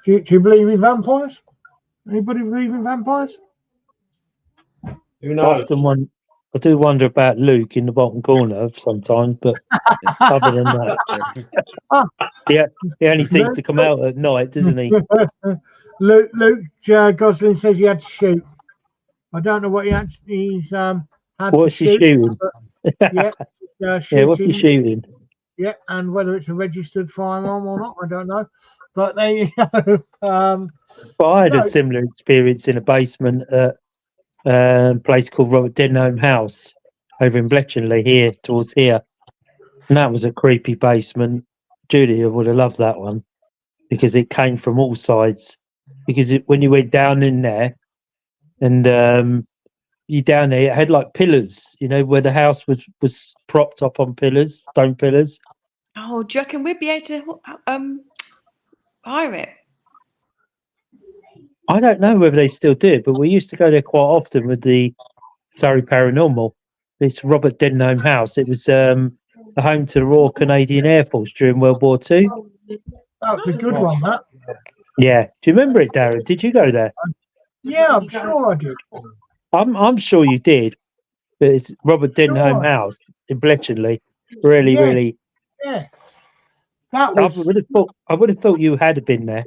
Do you believe in vampires? Anybody believe in vampires? Who knows? Often I do wonder about Luke in the bottom corner sometimes, but other than that, yeah, he only seems to come out at night, doesn't he? Luke Gosling says he had to shoot. I don't know what he's had What's to he shoot. shooting? Yeah, Yeah, what's he shooting? Yeah, and whether it's a registered firearm or not, I don't know. But there you go. But I had a similar experience in a basement at a place called Robert Denholm House over in Bletchley here, towards here. And that was a creepy basement. Julia would have loved that one because it came from all sides. Because when you went down in there and you down there, it had like pillars, you know, where the house was propped up on pillars, stone pillars. Oh, do you reckon we'd be able to hire it? I don't know whether they still do, but we used to go there quite often with the Surrey Paranormal. It's Robert Denholm House. It was a home to the Royal Canadian Air Force during World War II. That was a good one, that. Yeah. Do you remember it, Darren? Did you go there? Yeah, I'm sure I did. I'm sure you did. But it's Robert Denholm House in Bletchley. Really, really. Yeah. That was, I would have thought you had been there,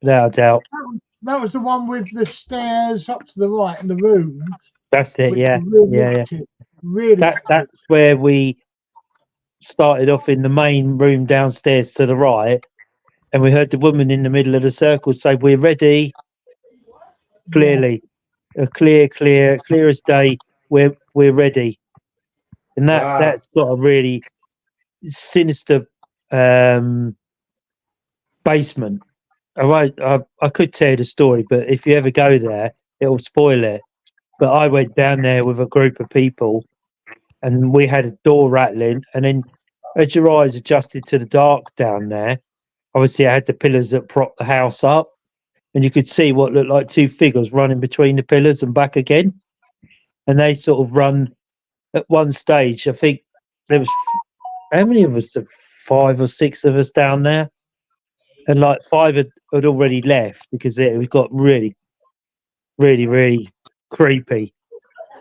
without a doubt. that was the one with the stairs up to the right and the rooms. That's it, yeah. Really Yeah. active, really That's where we started off in the main room downstairs to the right, and we heard the woman in the middle of the circle say, "We're ready." Clearly, a clear as day. We're ready, and that's got a really sinister basement. I could tell you the story, but if you ever go there, it'll spoil it. But I went down there with a group of people, and we had a door rattling, and then as your eyes adjusted to the dark down there, obviously I had the pillars that prop the house up, and you could see what looked like 2 figures running between the pillars and back again. And they sort of run at one stage. I think there was, how many of us? 5 or 6 of us down there. And like 5 had already left because it got really, really, really creepy.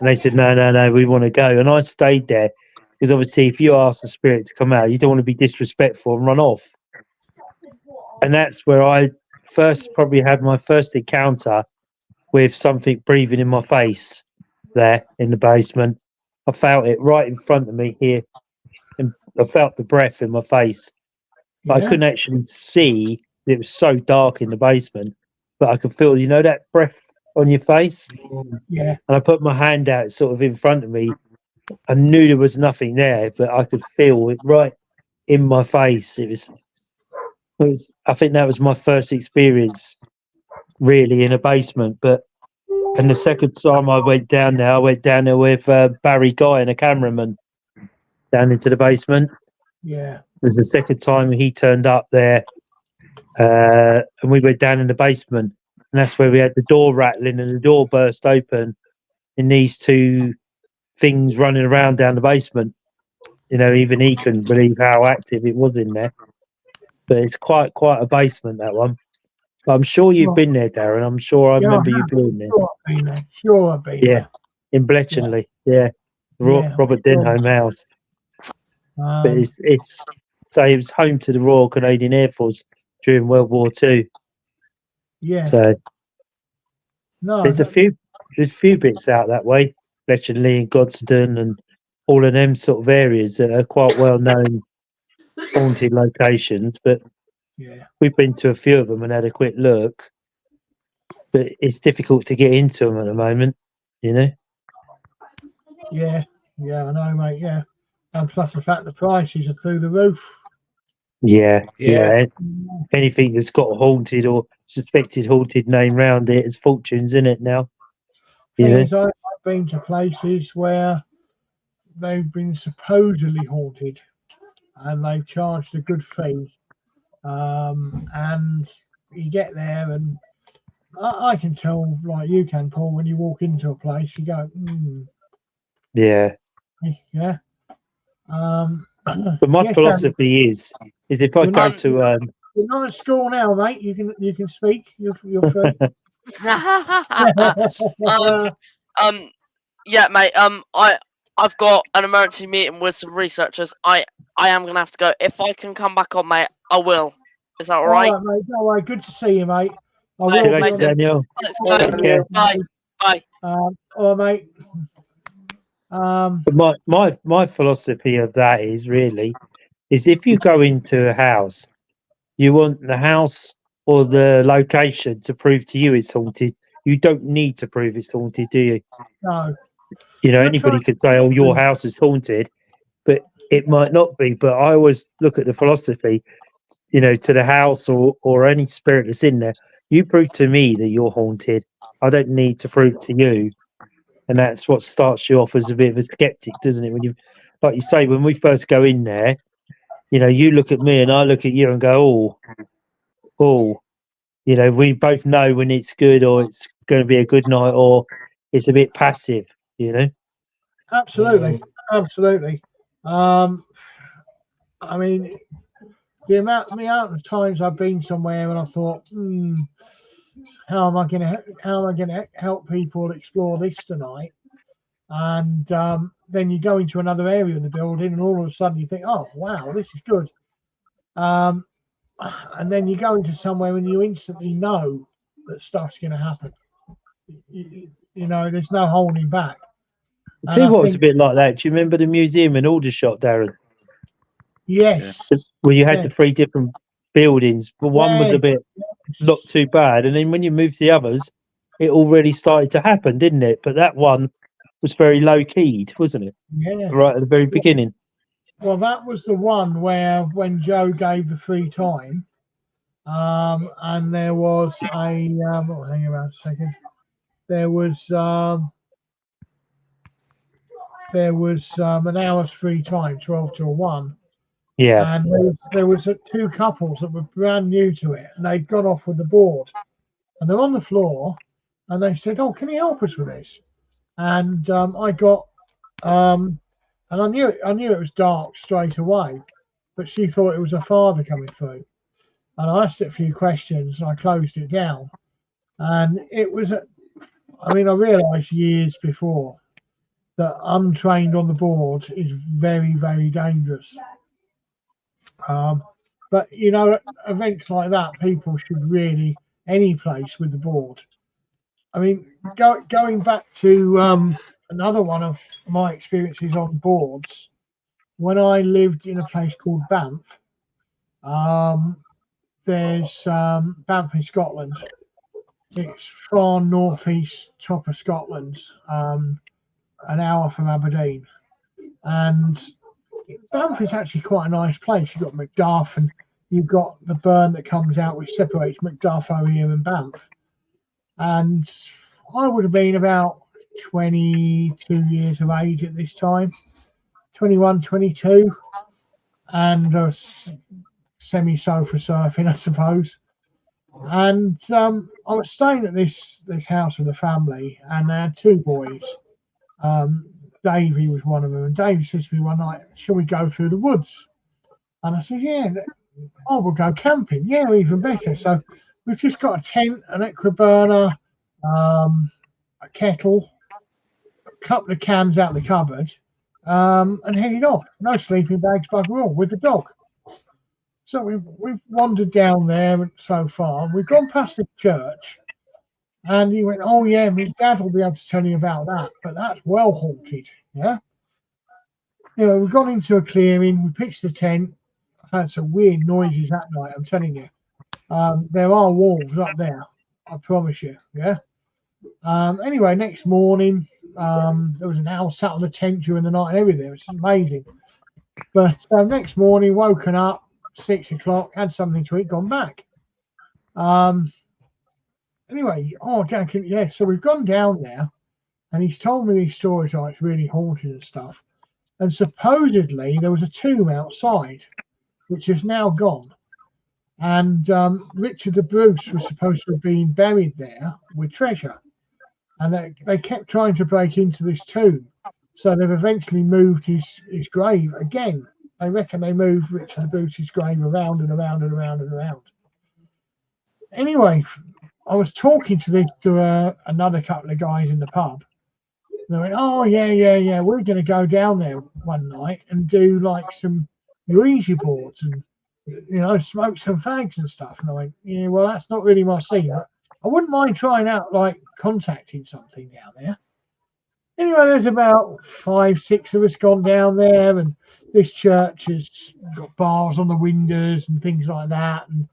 And they said, no, we want to go. And I stayed there because obviously if you ask the spirit to come out, you don't want to be disrespectful and run off. And that's where I probably had my first encounter with something breathing in my face there in the basement. I felt it right in front of me here, and I felt the breath in my face. But I couldn't actually see. It was so dark in the basement, but I could feel, you know, that breath on your face. Yeah. And I put my hand out sort of in front of me. I knew there was nothing there, but I could feel it right in my face. It was. I think that was my first experience really in a basement. And the second time I went down there, with Barry Guy and a cameraman down into the basement. Yeah. It was the second time he turned up there, and we went down in the basement, and that's where we had the door rattling and the door burst open, and these two things running around down the basement. You know, even he couldn't believe how active it was in there. But it's quite a basement, that one. But I'm sure you've been there, Darren. I'm sure I remember you being there. Sure, I've been there. Sure, I've been there. In Bletchley, Robert Denholm House. But it's so it was home to the Royal Canadian Air Force during World War II. Yeah. So no, there's a few bits out that way, Bletchley and Godstone and all of them sort of areas that are quite well known haunted locations. But yeah, we've been to a few of them and had a quick look. But it's difficult to get into them at the moment, you know. Yeah, I know, mate. Yeah, and plus the fact the prices are through the roof. Yeah. Anything that's got a haunted or suspected haunted name round it is fortunes in it now. Things I've been to places where they've been supposedly haunted, and they've charged a good fee. And you get there, and I can tell, like you can, Paul, when you walk into a place, you go, yeah. But my philosophy is if I go to you're not at school now, mate. You can speak. You're free. Yeah, mate. I've got an emergency meeting with some researchers. I am gonna have to go. If I can come back on, mate, I will. Is that all right? All right, mate. All right. Good to see you, mate. I will. See you later, Daniel. Take care. Bye. Bye. All right, mate. But my philosophy of that is if you go into a house, you want the house or the location to prove to you it's haunted. You don't need to prove it's haunted, do you? No. You know, anybody could say, "Oh, your house is haunted," but it might not be. But I always look at the philosophy, you know, to the house or any spirit that's in there. You prove to me that you're haunted. I don't need to prove to you. And that's what starts you off as a bit of a skeptic, doesn't it? When you, like you say, when we first go in there, you know, you look at me and I look at you and go, oh, you know, we both know when it's good or it's going to be a good night or it's a bit passive, you know? Absolutely. I mean, the amount of times I've been somewhere and I thought, how am I going to help people explore this tonight? And then you go into another area of the building, and all of a sudden you think, oh wow, this is good. And then you go into somewhere and you instantly know that stuff's going to happen. You know, there's no holding back. I tell you what, it's a bit like that. Do you remember the museum in Aldershot, Darren? Yes. Where you had the 3 different buildings, but one was a bit not too bad, and then when you moved the others, it already started to happen, didn't it? But that one was very low keyed, wasn't it? Yeah. Right at the very beginning. Well, that was the one where when Joe gave the free time, and there was a hang around a second. There was an hour's free time, 12 till 1. Yeah. And there was 2 couples that were brand new to it, and they'd gone off with the board, and they're on the floor, and they said, "Oh, can you help us with this?" And I got, and I knew it was dark straight away, but she thought it was her father coming through, and I asked it a few questions, and I closed it down, and it was, I realised years before that untrained on the board is very, very dangerous. But you know, events like that, people should really, any place with the board, I mean, going back to another one of my experiences on boards, when I lived in a place called Banff, there's Banff in Scotland. It's far northeast top of Scotland, an hour from Aberdeen. And Banff is actually quite a nice place. You've got Macduff and you've got the burn that comes out which separates Macduff over here and Banff. And I would have been about 22 years of age at this time, 21, 22, and I was semi-sofa surfing, I suppose. And I was staying at this house with a family, and they had two boys. Davey was one of them, and Davey says to me one night, "Shall we go through the woods?" And I said, "Yeah." "Oh, we'll go camping." "Yeah, even better." So we've just got a tent, an aqua burner, a kettle, a couple of cans out of the cupboard, and headed off. No sleeping bags, bugger all, with the dog. So we've wandered down there so far. We've gone past the church, and he went, "Oh yeah, my dad will be able to tell you about that, but that's well haunted." Yeah. We've gone into a clearing. We pitched the tent. Had some weird noises that night. I'm telling you, there are wolves up there. I promise you. Yeah. Anyway, next morning, there was an owl sat on the tent during the night and everything. It was amazing. But next morning, woken up 6 o'clock, had something to eat, gone back. Anyway, Jack, yeah. So we've gone down there, and he's told me these stories like it's really haunted and stuff. And supposedly there was a tomb outside, which is now gone. And Richard the Bruce was supposed to have been buried there with treasure. And they kept trying to break into this tomb. So they've eventually moved his grave again. They reckon they moved Richard the Bruce's grave around and around and around and around. Anyway, I was talking to another couple of guys in the pub. They went, "Oh, yeah. We're going to go down there one night and do like some Ouija boards and, smoke some fags and stuff." And I went, "Yeah, well, that's not really my scene. I wouldn't mind trying out like contacting something down there." Anyway, there's about 5, 6 of us gone down there, and this church has got bars on the windows and things like that. And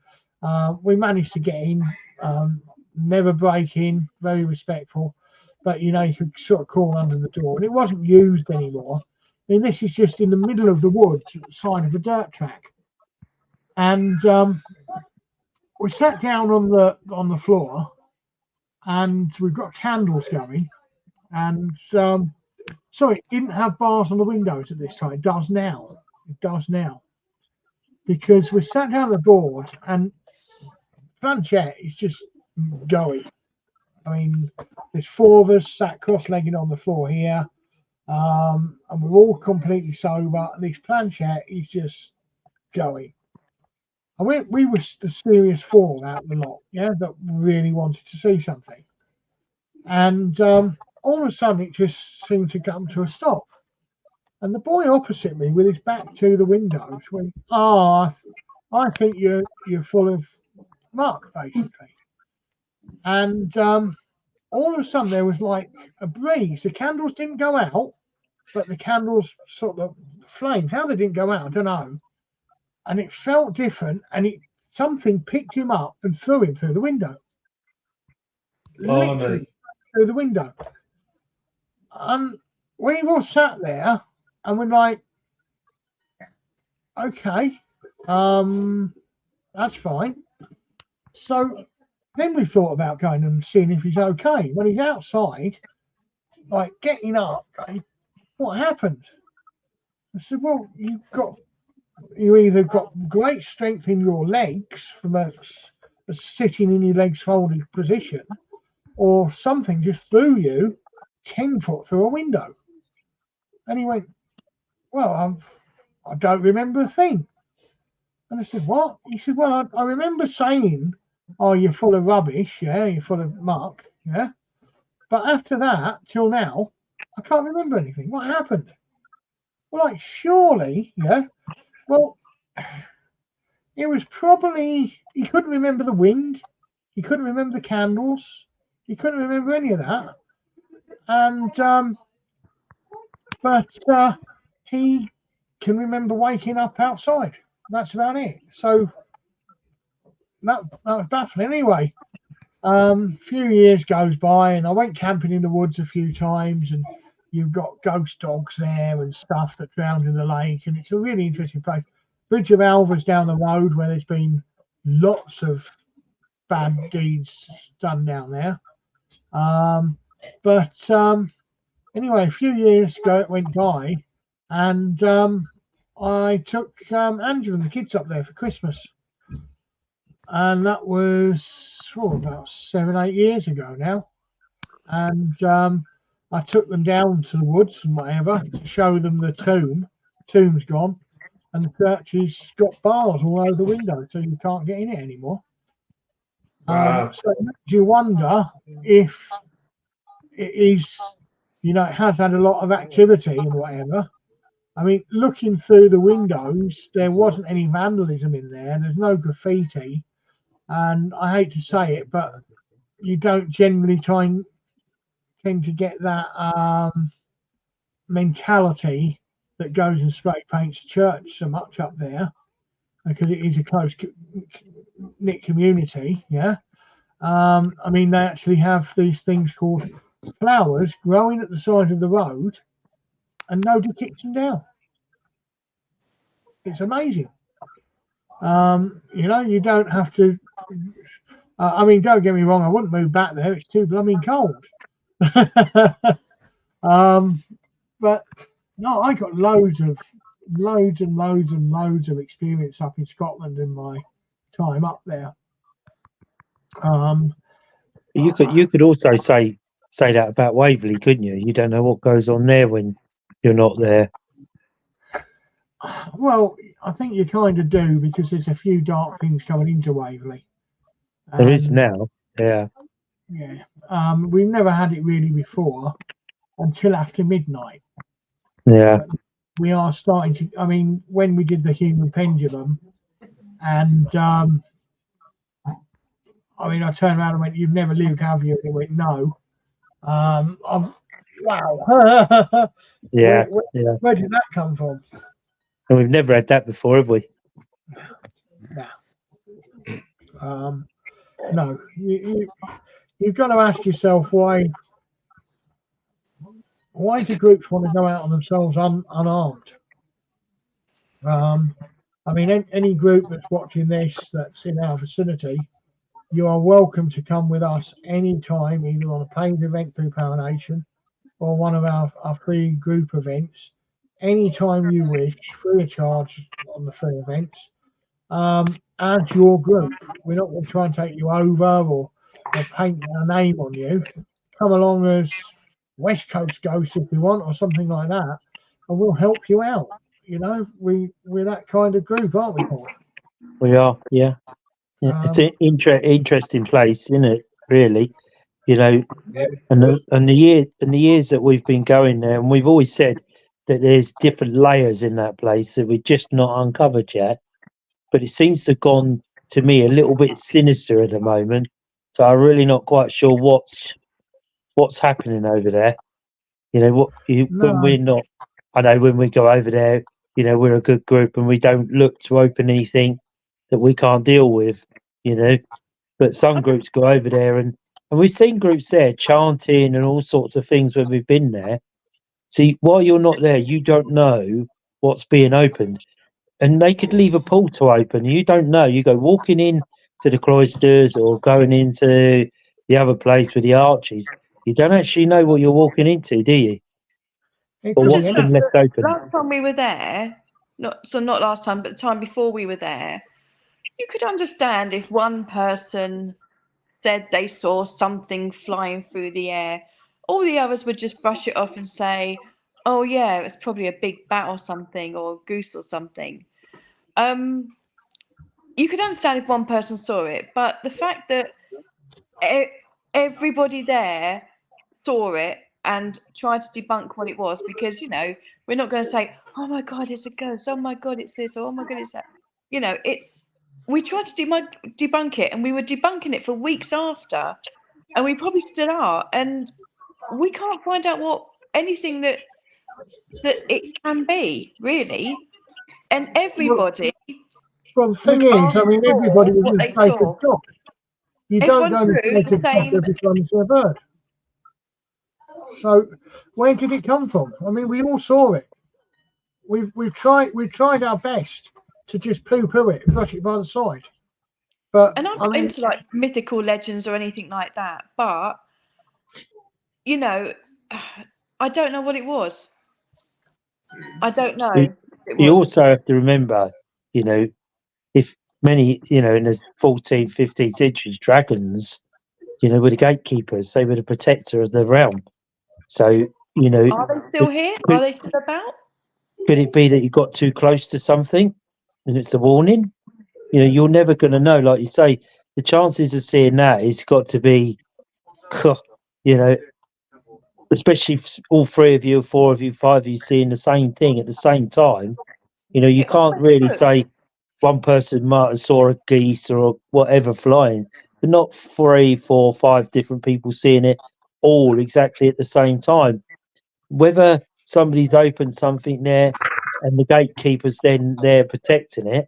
we managed to get in, never break in, very respectful. But, you could sort of crawl under the door, and it wasn't used anymore. I mean, this is just in the middle of the woods, at the side of a dirt track. And we sat down on the floor, and we've got candles going. And so it didn't have bars on the windows at this time. It does now. Because we sat down on the board, and planchette is just going. I mean, there's 4 of us sat cross-legged on the floor here, and we're all completely sober. And this planchette is just going. And we were the serious 4 out of the lot, yeah, that really wanted to see something. And all of a sudden, it just seemed to come to a stop. And the boy opposite me, with his back to the windows, went, "Oh, I think you're full of muck, basically." And all of a sudden there was like a breeze. The candles didn't go out, but the candles sort of flamed. How they didn't go out, I don't know. And it felt different, and something picked him up and threw him through the window. Literally through the window. And we all sat there and we're like, "Okay, that's fine." So then we thought about going and seeing if he's okay. When he's outside, like getting up, going, "What happened?" I said, "Well, you either got great strength in your legs from a sitting in your legs folded position, or something just threw you 10 foot through a window." And he went, "Well, I don't remember a thing." And I said, "What?" He said, "Well, I remember saying, 'Oh, you're full of rubbish, yeah, you're full of muck, yeah. But after that, till now, I can't remember anything. What happened?'" Well, like, surely, yeah. Well, it was probably, he couldn't remember the wind. He couldn't remember the candles. He couldn't remember any of that. And but he can remember waking up outside. That's about it. So that was baffling. Anyway, few years goes by, and I went camping in the woods a few times, and you've got ghost dogs there and stuff that drowned in the lake, and it's a really interesting place. Bridge of Alva's down the road, where there's been lots of bad deeds done down there. But anyway, a few years ago it went by, and I took Andrew and the kids up there for Christmas, and that was about 7-8 years ago now. And I took them down to the woods and whatever to show them the tomb. Tomb's gone, and the church has got bars all over the window, so you can't get in it anymore. Wow. So it makes you wonder if it is, it has had a lot of activity and whatever. I mean, looking through the windows, there wasn't any vandalism in there. There's no graffiti. And I hate to say it, but you don't generally tend to get that mentality that goes and spray paints the church so much up there, because it is a close-knit community, yeah. I mean, they actually have these things called flowers growing at the side of the road, and nobody kicks them down. It's amazing. You don't have to. I mean, don't get me wrong. I wouldn't move back there. It's too blooming cold. But no, I got loads and loads of experience up in Scotland in my time up there. You could also say that about Waverley, couldn't you? You don't know what goes on there when you're not there. Well, I think you kind of do, because there's a few dark things coming into Waverley. There is now, yeah. Yeah. We've never had it really before until after midnight. Yeah. But we are starting to. I mean, when we did the human pendulum, and I mean, I turned around and went, "You've never lived, have you?" And he went, "No." Wow. Yeah. Where did that come from? And we've never had that before, have we? No. No. You've got to ask yourself why do groups want to go out on themselves unarmed? I mean, any group that's watching this that's in our vicinity, you are welcome to come with us anytime, either on a paid event through Power Nation or one of our free group events, anytime you wish, free of charge on the free events, as your group. We're not going to try and take you over or paint our name on you. Come along as West Coast Ghosts if you want, or something like that, and we'll help you out. We're that kind of group, aren't we, Paul? We are, yeah. It's an interesting place, isn't it? Really, Yeah. and the years that we've been going there, and we've always said that there's different layers in that place that we're just not uncovered yet. But it seems to have gone, to me, a little bit sinister at the moment. So I'm really not quite sure what's happening over there. When we're not. I know when we go over there, we're a good group and we don't look to open anything that we can't deal with. But some groups go over there and we've seen groups there chanting and all sorts of things when we've been there. See, while you're not there, you don't know what's being opened. And they could leave a portal open. You don't know. You go walking in to the cloisters or going into the other place with the arches. You don't actually know what you're walking into, do you? Or what's been left open. Last time we were there, not last time, but the time before we were there, you could understand if one person said they saw something flying through the air. All the others would just brush it off and say, "Oh yeah, it was probably a big bat or something, or a goose or something." You could understand if one person saw it, but the fact that everybody there saw it and tried to debunk what it was, because we're not going to say, "Oh my God, it's a ghost! Oh my God, it's this! Or, oh my God, it's that!" We tried to debunk it, and we were debunking it for weeks after. and we probably still are, and we can't find out what anything that it can be, really. And everybody Well, the was thing is, I asked mean, for everybody was what in they state of saw. shock. You don't Everyone go into drew state the of shock same. every time you see a bird. So, where did it come from? I mean, we all saw it. We've tried our best to just poo-poo it, brush it by the side. But And I'm not into like mythical legends or anything like that, but you know, I don't know what it was. I don't know. You also have to remember, you know, if many, you know, in the 14th, 15th centuries, dragons, you know, were the gatekeepers. They were the protector of the realm. So, you know, are they still here? Are they still about? Could it be that you got too close to something and it's a warning? You know, you're never going to know. Like you say, the chances of seeing that is got to be, you know, especially if all three of you, four of you, five of you seeing the same thing at the same time. You know, you can't really say one person might have saw a geese or whatever flying, but not 3, 4, 5 different people seeing it all exactly at the same time. Whether somebody's opened something there and the gatekeeper's then there protecting it,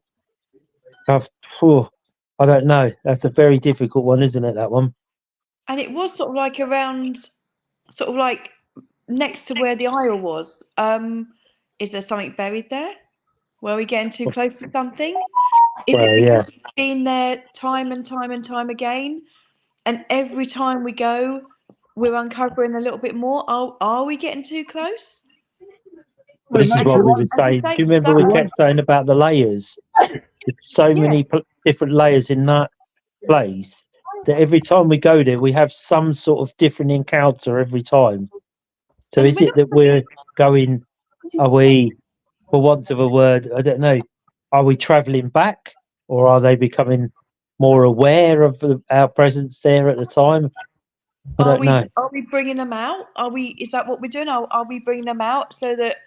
I don't know. That's a very difficult one, isn't it, that one? And it was sort of like around, sort of like next to where the aisle was. Is there something buried there? Were we getting too close to something? Is it because we've been there time and time and time again? And every time we go, we're uncovering a little bit more. Are we getting too close? But this is what we were saying. Do you remember we kept saying about the layers? There's so many different layers in that place that every time we go there, we have some sort of different encounter every time. So is it that we're going, are we, for want of a word, I don't know, are we travelling back or are they becoming more aware of our presence there at the time? I don't know. Are we bringing them out? Is that what we're doing? Are we bringing them out so that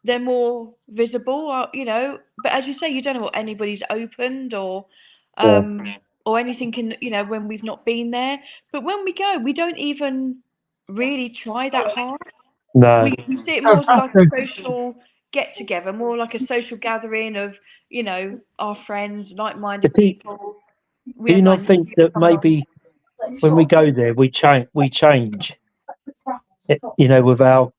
they're more visible? Or, you know, but as you say, you don't know what anybody's opened or anything can, you know, when we've not been there. But when we go, we don't even really try that hard. No. We see it more as like a social get together, more like a social gathering of, you know, our friends, like-minded people. Do you not think that maybe when we go there, we change? You know, with our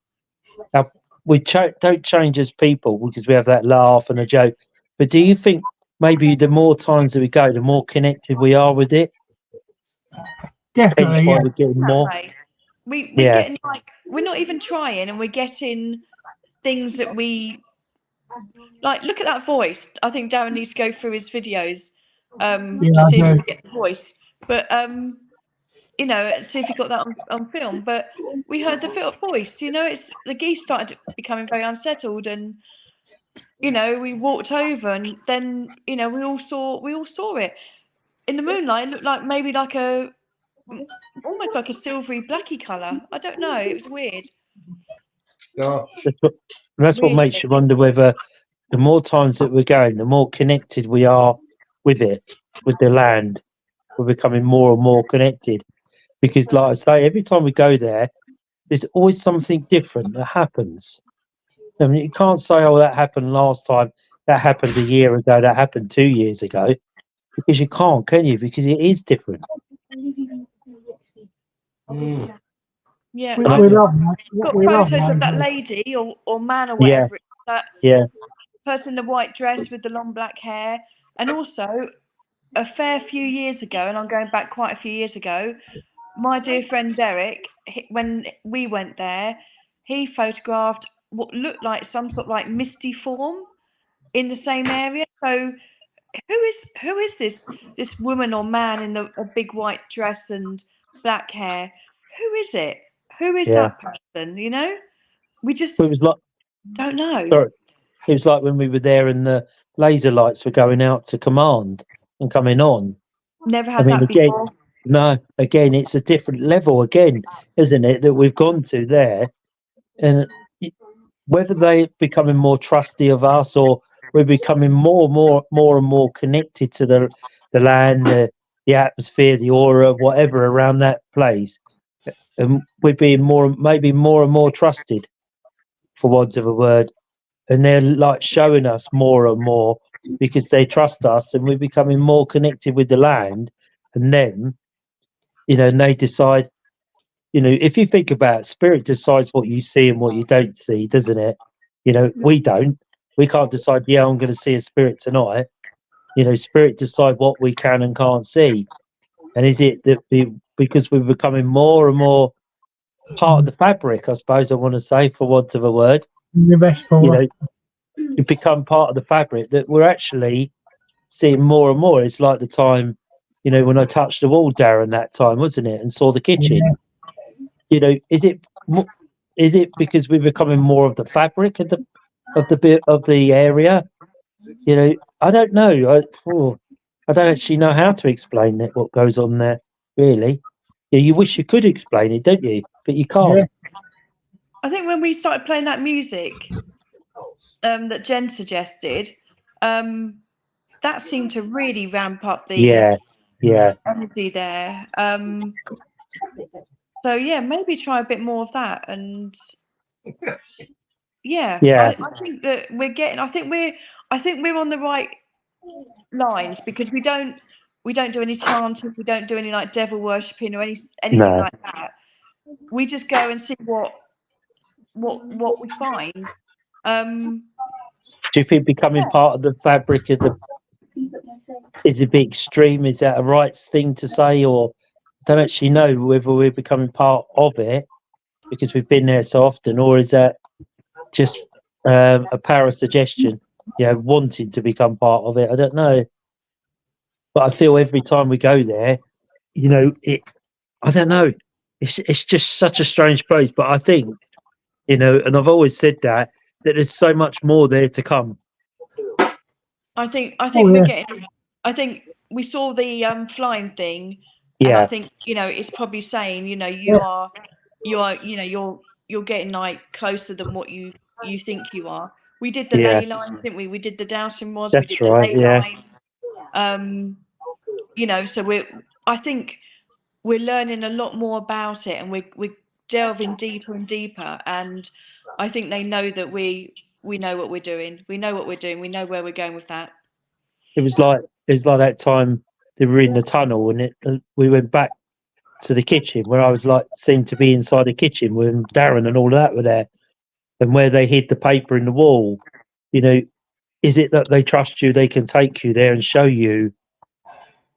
don't change as people because we have that laugh and a joke. But do you think maybe the more times that we go, the more connected we are with it? Definitely, hence why we're getting more. We're getting like, we're not even trying, and we're getting things that we like. Look at that voice. I think Darren needs to go through his videos to see if we get the voice. But you know, see if he got that on film. But we heard the voice. You know, it's the geese started becoming very unsettled, and you know, we walked over, and then you know, we all saw it in the moonlight. It looked like maybe like almost like a silvery blacky colour. I don't know. It was weird. That's what makes you wonder whether the more times that we're going, the more connected we are with it, with the land. We're becoming more and more connected. Because, like I say, every time we go there, there's always something different that happens. I mean, you can't say, oh, that happened last time, that happened a year ago, that happened 2 years ago. Because you can't, can you? Because it is different. Yeah, we I've love got photos of that lady or man or whatever. That person in the white dress with the long black hair, and also a fair few years ago, and I'm going back quite a few years ago. My dear friend Derek, when we went there, he photographed what looked like some sort of like misty form in the same area. So who is this woman or man in a big white dress and black hair? Who is it? Who is that person? You know, we just don't know. Sorry. It was like when we were there and the laser lights were going out to command and coming on. Never had that before. No, again, it's a different level again, isn't it, that we've gone to there. And whether they're becoming more trusty of us or we're becoming more and more connected to the land, the atmosphere, the aura, whatever around that place, and we're being maybe more and more trusted, for want of a word, and they're like showing us more and more because they trust us, and we're becoming more connected with the land, and them, and they decide. If you think about it, spirit decides what you see and what you don't see, doesn't it? We don't. We can't decide, yeah, I'm going to see a spirit tonight. Spirit decide what we can and can't see. And is it that because we're becoming more and more part of the fabric, I suppose I want to say, for want of a word, The best for you become part of the fabric, that we're actually seeing more and more. It's like the time, when I touched the wall, Darren, that time, wasn't it? And saw the kitchen. Is it because we're becoming more of the fabric of the area? I don't know. I don't actually know how to explain it, what goes on there, really. You wish you could explain it, don't you? But you can't. Yeah. I think when we started playing that music that Jen suggested, that seemed to really ramp up the energy there. So yeah, maybe try a bit more of that, and I think that we're getting. I think we're on the right lines, because we don't do any chanting, we don't do any like devil worshipping or anything like that. We just go and see what we find. Do you think becoming part of the fabric of is a bit extreme? Is that a right thing to say, or I don't actually know whether we're becoming part of it because we've been there so often, or is that just a power suggestion? Wanting to become part of it. I don't know, but I feel every time we go there, I don't know. It's just such a strange place, but I think, and I've always said that there's so much more there to come. I think we're getting. I think we saw the flying thing, and I think it's probably saying you're getting like closer than what you think you are. We did the ley lines, didn't we? We did the dowsing rods. That's we did the ley lines. So I think we're learning a lot more about it, and we're delving deeper and deeper. And I think they know that we know what we're doing. We know what we're doing. We know where we're going with that. It was like that time they were in the tunnel, and we went back to the kitchen where I was like, seemed to be inside the kitchen when Darren and all that were there, and where they hid the paper in the wall. Is it that they trust you? They can take you there and show you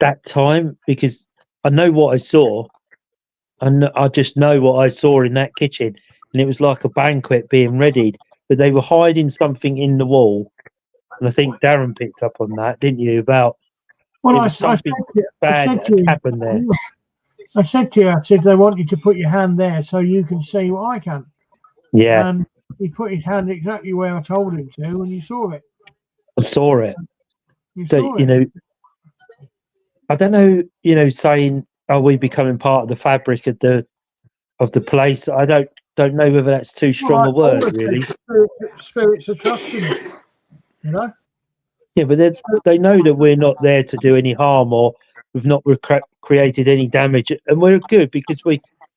that time, because I know what I saw, and I just know what I saw in that kitchen, and it was like a banquet being readied, but they were hiding something in the wall, and I think Darren picked up on that, didn't you? About something bad happened there. I said to you, I said they want you to put your hand there so you can see what I can. Yeah. And he put his hand exactly where I told him to, and you saw it. I saw it. I don't know, saying, are we becoming part of the fabric of the place? I don't know whether that's too strong a word, really. Spirits are trusting, Yeah, but they know that we're not there to do any harm, or we've not created any damage, and we're good because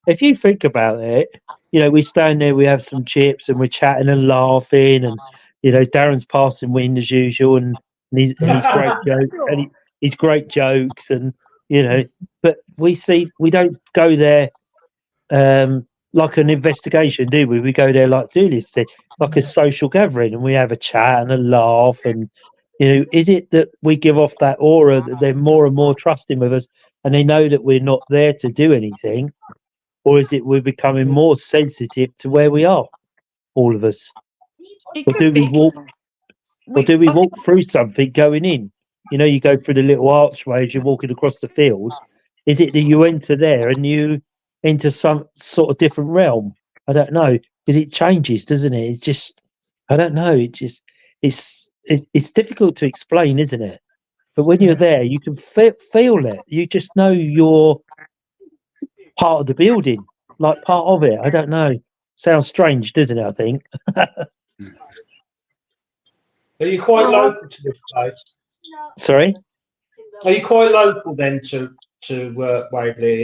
if you think about it, we stand there, we have some chips, and we're chatting and laughing, and Darren's passing wind as usual, and he's great jokes, and he's great jokes, and but we don't go there like an investigation, do we? We go there like Julius said, like a social gathering, and we have a chat and a laugh, and is it that we give off that aura that they're more and more trusting with us, and they know that we're not there to do anything, or is it we're becoming more sensitive to where we are, all of us? Or do we walk through something going in? You go through the little archway as you're walking across the field. Is it that you enter there and you enter some sort of different realm? I don't know, because it changes, doesn't it? It's just, I don't know. It's difficult to explain, isn't it? But when you're there, you can feel it. You just know you're part of the building, like part of it. I don't know. Sounds strange, doesn't it? I think. Are you quite local to this place? Sorry? Are you quite local then to to Waverley.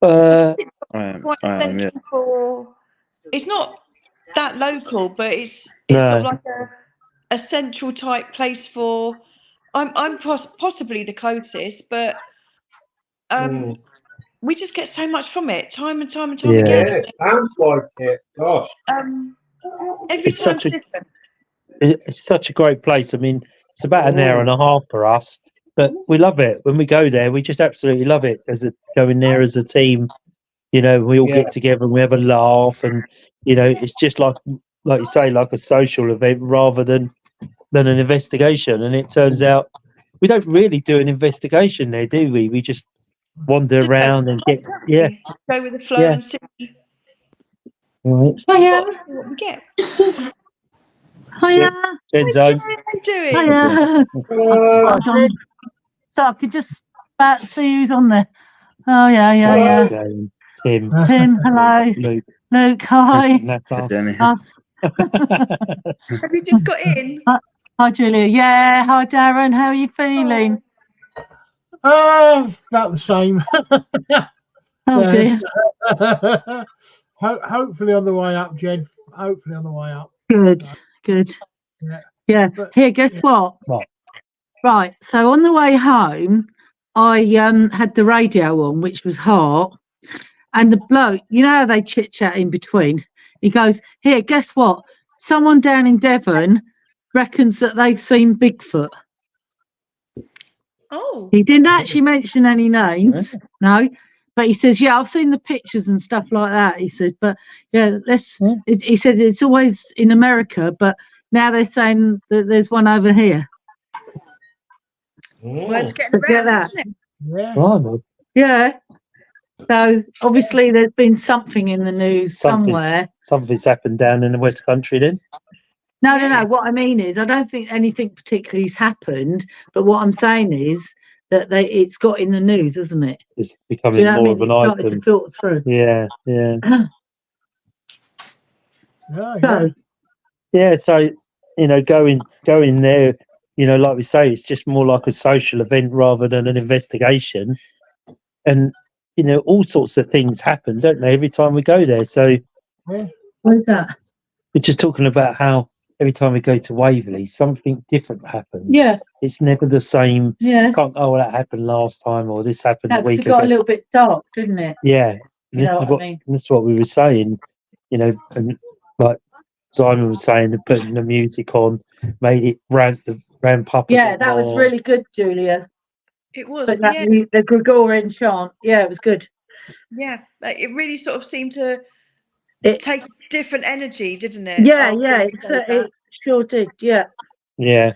Yeah. Quite central for. It's not that local, but it's No. sort of like a central type place for. I'm possibly the closest, but we just get so much from it, time and time Yeah. again. Yeah, it sounds like it. Gosh. Every It's time's such a- different. It's such a great place. I mean, it's about an hour and a half for us, but we love it. When we go there, we just absolutely love it. Going there as a team, you know, we all get together and we have a laugh, and you know, it's just like you say, like a social event rather than an investigation. And it turns out we don't really do an investigation there, do we? We just wander Just around and get go with the flow Yeah. and see right. what we get. Hiya. Enzo. How you doing? Hiya. Hold on. So I could just about see who's on there. Oh yeah. Tim. Tim, hello. Luke, hi. And that's us. Us. Have you just got in? Hi Julia. Yeah. Hi Darren. How are you feeling? About the same. Oh dear. Hopefully on the way up, Jen. Hopefully on the way up. Good. Yeah. But, here, guess what? What? Right. So on the way home, I had the radio on, which was hot, and the bloke, you know how they chit chat in between. He goes, "Here, guess what? Someone down in Devon reckons that they've seen Bigfoot." Oh. He didn't actually mention any names, no, but he says, "Yeah, I've seen the pictures and stuff like that." He said, "But yeah, he said it's always in America, but now they're saying that there's one over here." Well, it's getting around, isn't it? Yeah. Yeah. So obviously there's been something in the news somewhere. Something's happened down in the West Country then. No. What I mean is, I don't think anything particularly's happened, but what I'm saying is that it's got in the news, hasn't it? It's becoming more of an started item. to filter through. Yeah. So, you know, going there, you know, like we say, it's just more like a social event rather than an investigation. And, you know, all sorts of things happen, don't they, every time we go there? So What is that? we're just talking about how every time we go to Waverley, something different happens. Yeah. It's never the same. Yeah. That happened last time, or this happened a week It got ago. a little bit dark, didn't it? Yeah. You know what I mean? That's what we were saying, you know, and like Simon was saying, that putting the music on made it ramp up. Yeah, that was really good, Julia. It was, But the Gregorian chant, yeah, it was good. Yeah, like, it really sort of seemed to take different energy, didn't it? Yeah, it sure did. Yeah. Yeah.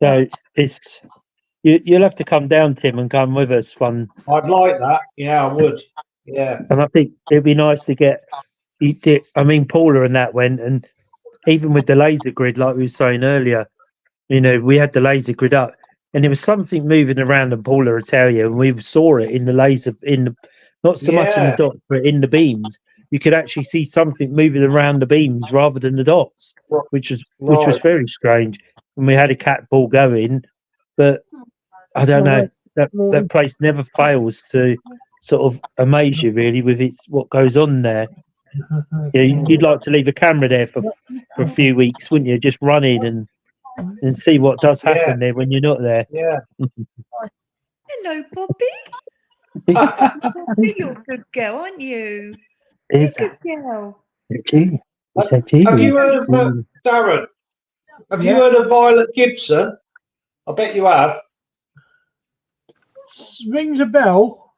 So it's you'll have to come down, Tim, and come with us one. I'd like that. Yeah, I would. Yeah. And I think it'd be nice to get. I mean, Paula and that went, and even with the laser grid, like we were saying earlier, you know, we had the laser grid up, and there was something moving around, and Paula will tell you, and we saw it in the laser, not so much in the dots, but in the beams. You could actually see something moving around the beams rather than the dots, which was very strange. And we had a cat ball going, but I don't know, that place never fails to sort of amaze you really with what goes on there. Yeah, you'd like to leave a camera there for a few weeks, wouldn't you? Just run in and see what does happen there when you're not there. Yeah. Hello, Bobby. You're a good girl, aren't you? Is good girl. Have you heard of Darren? Have you heard of Violet Gibson? I bet you have. Rings a bell.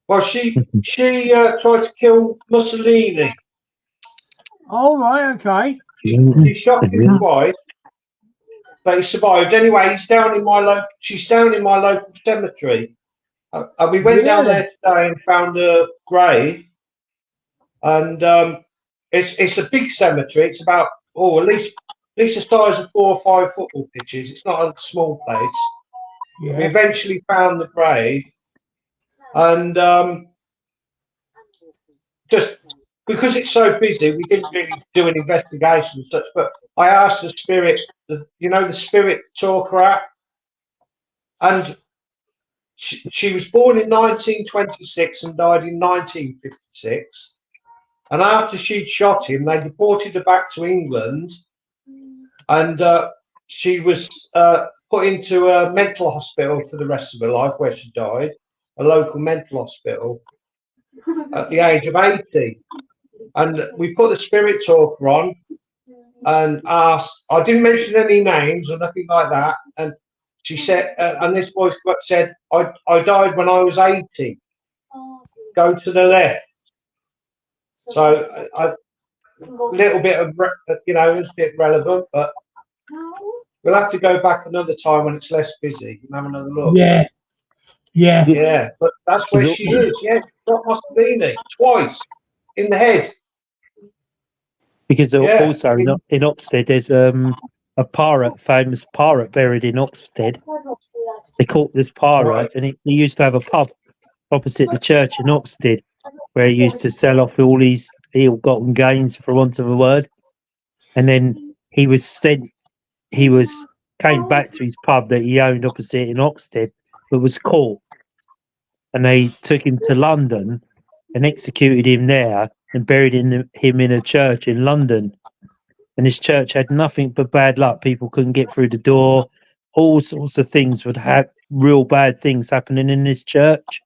Well, she tried to kill Mussolini. Oh, right, okay. She shot him twice, but he survived. Anyway, she's down in my local cemetery. We went down there today and found a grave, and it's a big cemetery. It's about at least the size of 4 or 5 football pitches. It's not a small place. Yeah. We eventually found the grave, and just because it's so busy, we didn't really do an investigation and such. But I asked the spirit, the spirit talker app, and she was born in 1926 and died in 1956. And after she'd shot him, they deported her back to England, and she was put into a mental hospital for the rest of her life, where she died, a local mental hospital, at the age of 80. And we put the spirit talker on and asked, I didn't mention any names or nothing like that. And she said, and this voice said, I died when I was 80. Go to the left. So a little bit of, you know, it's a bit relevant, but we'll have to go back another time when it's less busy and have another look. Yeah. Yeah, but that's where she is. Yeah, she's got Mussolini twice in the head. Because also in Oxted, there's a famous pirate buried in Oxted. They caught this pirate, and he used to have a pub opposite the church in Oxted, where he used to sell off all these ill-gotten gains, for want of a word. And then came back to his pub that he owned opposite in Oxted, but was caught. And they took him to London and executed him there and buried him in a church in London. And his church had nothing but bad luck. People couldn't get through the door. All sorts of things would have real bad things happening in this church.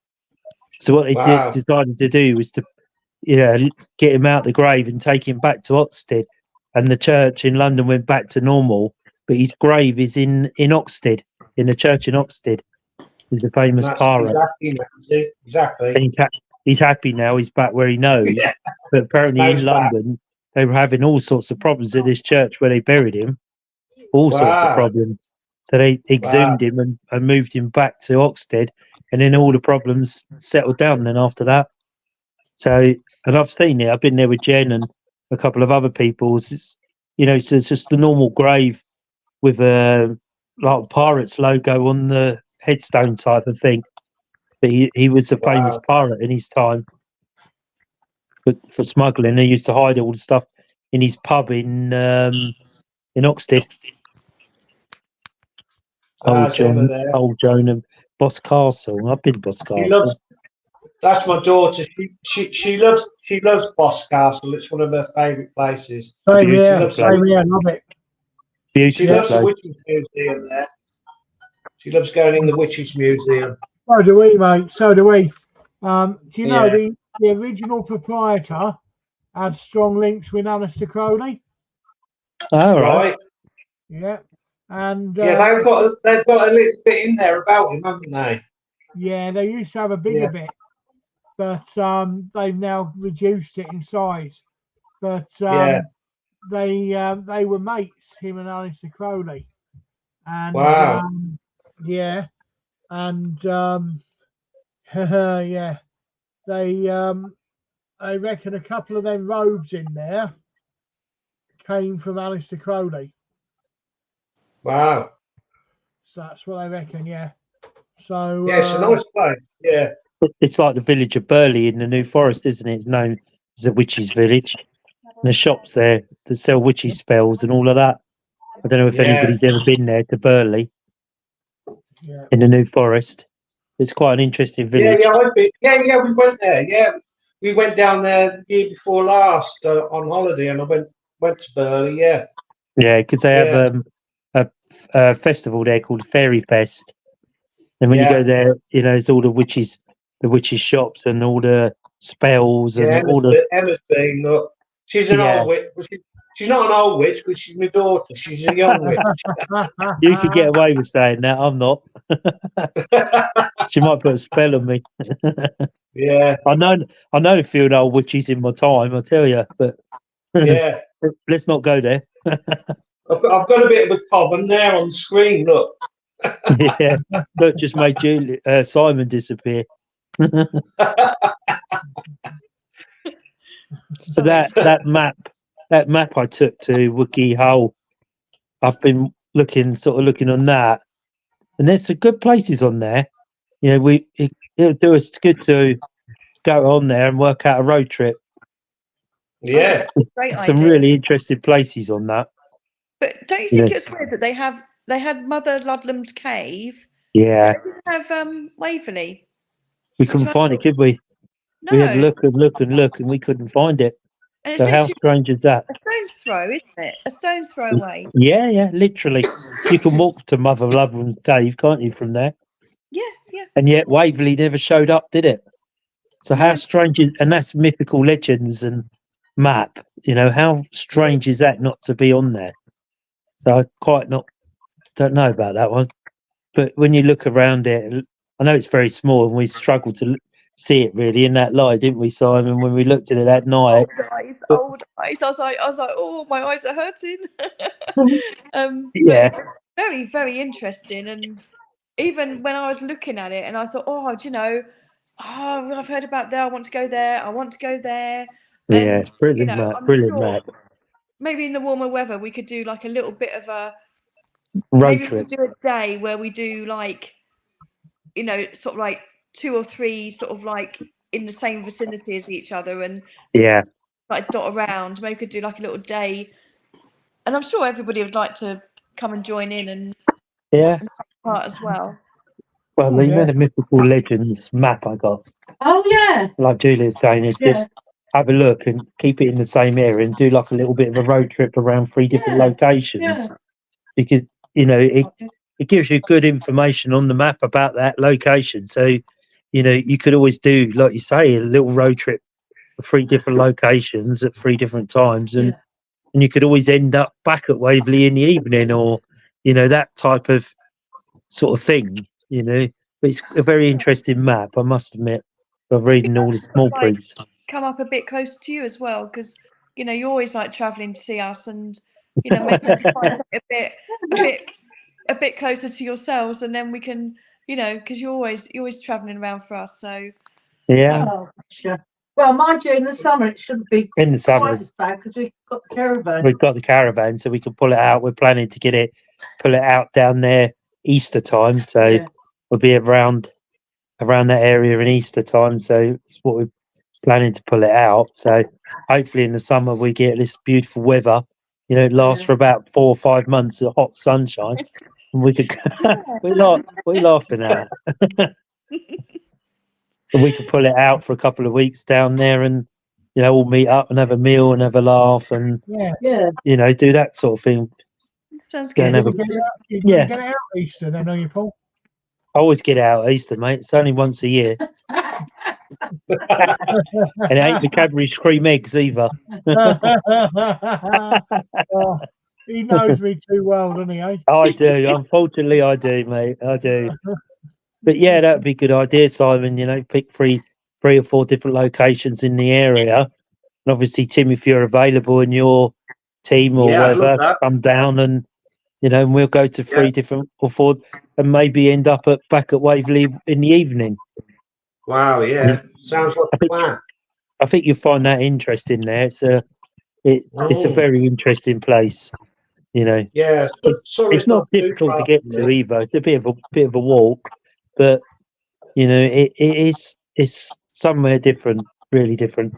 So what they decided to do was to, get him out the grave and take him back to Oxted. And the church in London went back to normal. But his grave is in Oxted, in the church in Oxted. He's a famous pirate. Exactly. And he's happy now. He's back where he knows. Yeah. But apparently in London, they were having all sorts of problems at this church where they buried him. All sorts of problems. So they exhumed him and moved him back to Oxted. And then all the problems settled down then after that. So, and I've seen it. I've been there with Jen and a couple of other people. It's, so it's just the normal grave with a pirate's logo on the headstone type of thing. But he was a famous pirate in his time. But for smuggling, they used to hide all the stuff in his pub in Oxted. Old Joan and Boss Castle. I've been to Boss Castle. That's my daughter. She loves Boss Castle. It's one of her favourite places. Same here. I love it. Beautiful. She loves the Witches Museum there. She loves going in the Witches Museum. So do we, mate. So do we. Do you know the original proprietor had strong links with Aleister Crowley? Oh, right. Yeah. And they've got a little bit in there about him, haven't they? Yeah, they used to have a bigger bit, but they've now reduced it in size. But they were mates, him and Aleister Crowley. And I reckon a couple of them robes in there came from Aleister Crowley. Wow. So that's what I reckon, yeah. So it's a nice place, yeah. It's like the village of Burley in the New Forest, isn't it? It's known as a witches' village. And there's shops there that sell witches' spells and all of that. I don't know if anybody's ever been there to Burley in the New Forest. It's quite an interesting village. I've been. We went there. Yeah, we went down there the year before last on holiday, and I went to Burley. Yeah, because they have a festival there called Fairy Fest, and when you go there, it's all the witches shops and all the spells and all the. Emma's been. Look, she's an old witch. She's not an old witch, but she's my daughter. She's a young witch. You could get away with saying that. I'm not. She might put a spell on me. Yeah. I know a few old witches in my time, I tell you, but let's not go there. I've got a bit of a coven there on the screen, look. Look, just made Simon disappear. So that map I took to Wookie Hole, I've been looking on that, and there's some good places on there. It'll do us good to go on there and work out a road trip. Yeah, some really interesting places on that. But don't you think it's weird that they had Mother Ludlam's cave Yeah, Have Waverley. we couldn't find it, could we? No. We had to look and look and look, and we couldn't find it. And it's So how literally strange is that? a stone's throw, isn't it? A stone's throw away. Yeah, yeah, literally. You can walk to Mother Loveland's cave, can't you, from there? Yeah, yeah. And yet Waverley never showed up, did it? So how No. strange is, and that's mythical legends and map, you know, how strange is that not to be on there? So I don't know about that one. But when you look around it, I know it's very small and we struggled to see it really in that light, didn't we, Simon, when we looked at it that night? Old eyes. I was like, oh, my eyes are hurting. Yeah. But very, very interesting. And even when I was looking at it, and I thought, oh, do you know, I've heard about there. I want to go there. I want to go there. Yeah, And, it's brilliant, you know, map. I'm Brilliant sure map. maybe in the warmer weather we could do like a little bit of a Road maybe we trip. could do a day where we do like, you know, sort of like 2 or 3 sort of like in the same vicinity as each other, and Yeah. like dot around. Maybe we could do like a little day, and I'm sure everybody would like to come and join in and Yeah. part as well. Well, you know the mythical legends map I got. Oh yeah. Like Julia's saying, is just have a look and keep it in the same area and do like a little bit of a road trip around 3 different locations. Because, you know, it gives you good information on the map about that location. So, you know, you could always do, like you say, a little road trip for 3 different locations at 3 different times, and you could always end up back at Waverley in the evening, or, you know, that type of sort of thing, you know. But it's a very interesting map, I must admit, of reading all the small prints. Come up a bit closer to you as well, because, you know, you always like travelling to see us, and, you know, maybe find a bit closer to yourselves, and then we can, you know, because you're always travelling around for us. So yeah. Oh, sure. Well, mind you, in the summer it shouldn't be In the summer, quite as bad because we've got the caravan. we've got the caravan, so we can pull it out. We're planning to pull it out down there Easter time, so we'll be around that area in Easter time. So it's what we're planning to pull it out. So hopefully in the summer we get this beautiful weather. You know, it lasts for about 4 or 5 months of hot sunshine, and we could. We're laughing at it. And we could pull it out for a couple of weeks down there, and, you know, all meet up and have a meal and have a laugh, and you know, do that sort of thing. sounds Go and good. have Get it out Easter then, are you, Paul? I always get out at Easter, mate. It's only once a year. And it ain't the Cadbury cream eggs either. Oh, he knows me too well, doesn't he? Eh? I do. Unfortunately, I do, mate. I do. But yeah, that'd be a good idea, Simon. You know, pick 3 or 4 different locations in the area. And obviously, Tim, if you're available in your team or whatever, come down and, you know, and we'll go to 3 different or 4 and maybe end up back at Waverley in the evening. Wow, yeah. Sounds like a plan. I think you'll find that interesting there. It's a very interesting place. You know, Yeah, it's not difficult to get to either. It's a bit of a walk, but, you know, it's somewhere different, really different.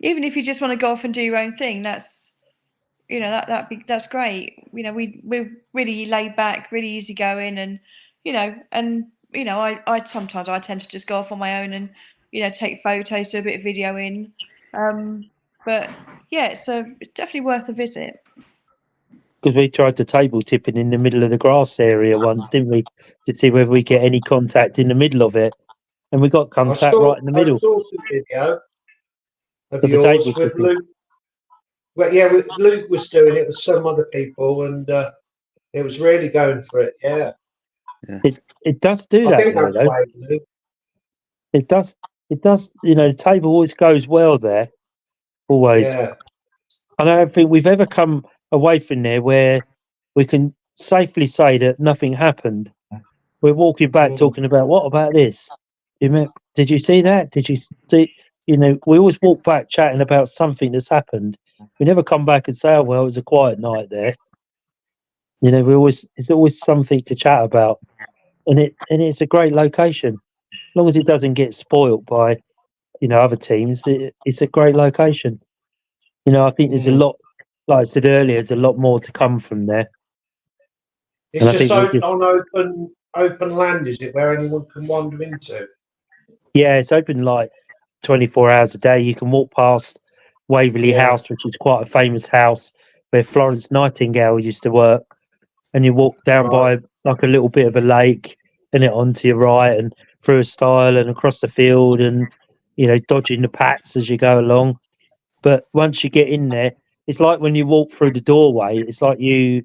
Even if you just want to go off and do your own thing, that's, you know, that's great. You know, we're really laid back, really easygoing, and, you know, I sometimes I tend to just go off on my own and, you know, take photos, do a bit of videoing. But yeah, it's definitely worth a visit. Because we tried the table tipping in the middle of the grass area once, didn't we? To see whether we get any contact in the middle of it. And we got contact right in the middle. I saw some video of the yours table with tipping. Luke. Well, yeah, Luke was doing it with some other people, and it was really going for it. Yeah. It does do that. I think though. that's why, Luke. It does. You know, the table always goes well there. Always. Yeah. I don't think we've ever come away from there where we can safely say that nothing happened. We're walking back talking about, what about this? Did you see that? Did you see? You know, we always walk back chatting about something that's happened. We never come back and say, oh, well, it was a quiet night there. You know, it's always something to chat about. And it's a great location. As long as it doesn't get spoilt by, you know, other teams, it's a great location. You know, I think there's a lot, like I said earlier, there's a lot more to come from there. It's just on open open land, is it, where anyone can wander into? Yeah, it's open like 24 hours a day. You can walk past Waverley Yeah. House, which is quite a famous house where Florence Nightingale used to work. And you walk down by like a little bit of a lake and it onto your right and through a stile and across the field and, you know, dodging the pats as you go along. But once you get in there, it's like when you walk through the doorway, it's like you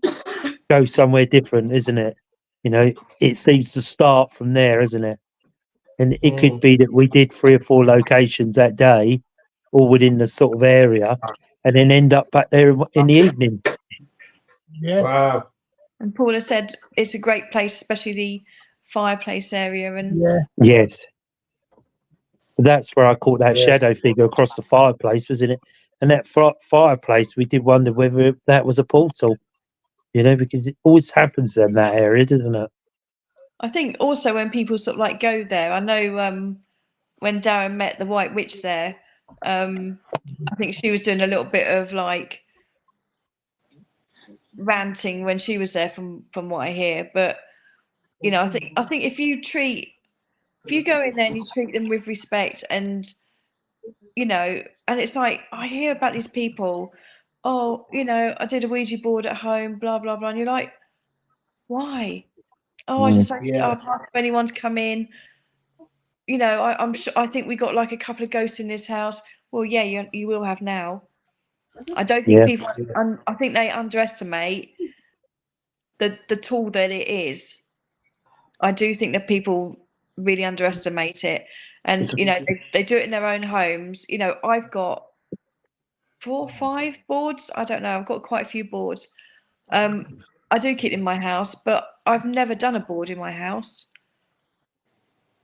go somewhere different, isn't it? You know, it seems to start from there, isn't it? And it could be that we did 3 or 4 locations that day, all within the sort of area, and then end up back there in the evening. Yeah. Wow. And Paula said it's a great place, especially the fireplace area. And Yeah. Yes. That's where I caught that Yeah. shadow figure across the fireplace, wasn't it? And that fireplace, we did wonder whether that was a portal, you know, because it always happens in that area, doesn't it? I think also when people sort of like go there, I know when Darren met the White Witch there, I think she was doing a little bit of like ranting when she was there from what I hear. But you know, I think if you go in there and you treat them with respect, and you know, and it's like I hear about these people, oh, you know, I did a Ouija board at home, blah blah blah, and you're like, why? Oh, I just like Yeah. I've asked for anyone to come in. You know, I'm sure. I think we got like a couple of ghosts in this house. Well, yeah, you will have now. I don't think Yeah. people. I think they underestimate the tool that it is. I do think that people really underestimate it, and you know they do it in their own homes. You know, I've got 4 or 5 boards. I don't know. I've got quite a few boards. I do keep in my house, but I've never done a board in my house,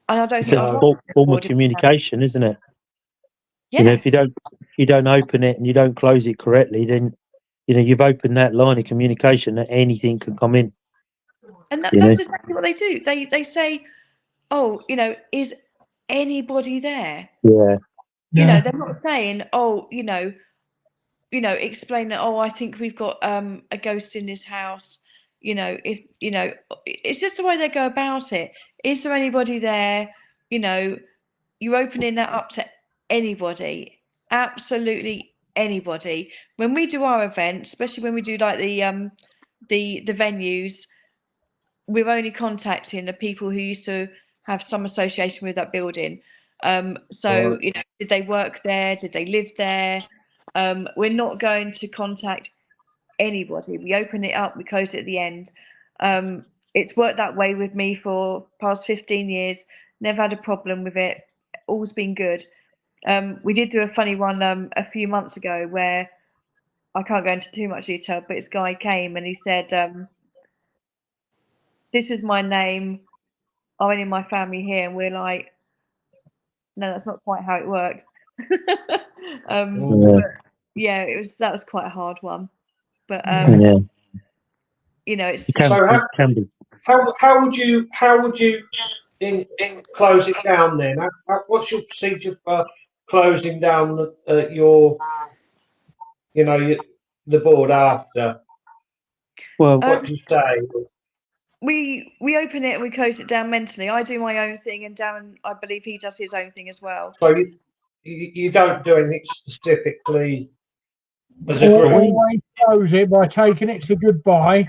and I don't It's think a I'd want a form of board in my house. communication, isn't it? Yeah. You know, if you don't open it and you don't close it correctly, then you know you've opened that line of communication that anything can come in. And You that's know? exactly what they do. They say, "Oh, you know, is anybody there?" Yeah. You know, Yeah. they're not saying, "Oh, you know, explain that. Oh, I think we've got a ghost in this house." You know, if you know, it's just the way they go about it. Is there anybody there? You know, you're opening that up to anybody, absolutely anybody. When we do our events, especially when we do like the venues, we're only contacting the people who used to have some association with that building. So, you know, did they work there? Did they live there? We're not going to contact anybody. We open it up, we close it at the end. It's worked that way with me for past 15 years. Never had a problem with it. All's been good. We did do a funny one a few months ago where I can't go into too much detail, but this guy came and he said, "This is my name. Are any of my family here?" And we're like, "No, that's not quite how it works." Yeah. But yeah, that was quite a hard one. But Yeah. you know, it's It can, So it can be. how would you close it down then? What's your procedure for closing down your the board after? Well, What do you say? we open it and we close it down mentally. I do my own thing, and Darren, I believe he does his own thing as well. So you don't do anything specifically as a group. Always close it by taking it to goodbye.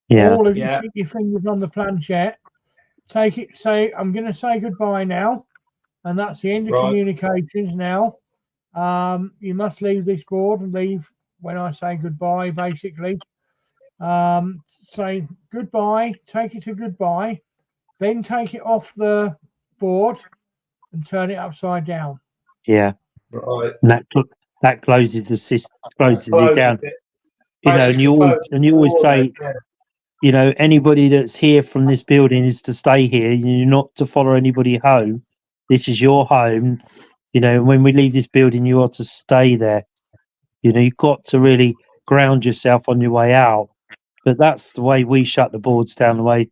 yeah. All of you Yeah. keep your fingers on the planchette. Take it. Say, "I'm going to say goodbye now," and that's the end of Right. communications now. You must leave this board and leave when I say goodbye, basically. Say goodbye, take it to goodbye, then take it off the board and turn it upside down. Yeah. Right. And that closes the system, closes it Closes down. it. You know, and Basically you closes always the say, board, yeah. you know, anybody that's here from this building is to stay here. You're not to follow anybody home. This is your home. You know, when we leave this building, you are to stay there. You know, you've got to really ground yourself on your way out. But that's the way we shut the boards down, the way,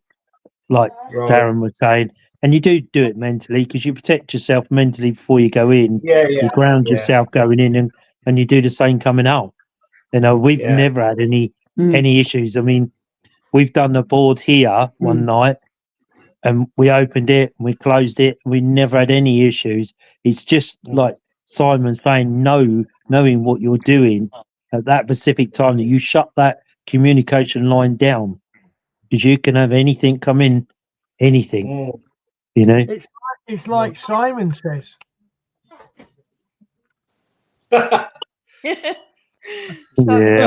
like Right. Darren was saying. And you do it mentally because you protect yourself mentally before you go in. Yeah, You ground yourself going in, and you do the same coming out. You know, we've Yeah. never had any issues. I mean, we've done the board here one night, and we opened it and we closed it. And we never had any issues. It's just like Simon saying, knowing what you're doing at that specific time, that you shut that communication line down, because you can have anything come in, anything, you know. It's like Simon says. Yeah,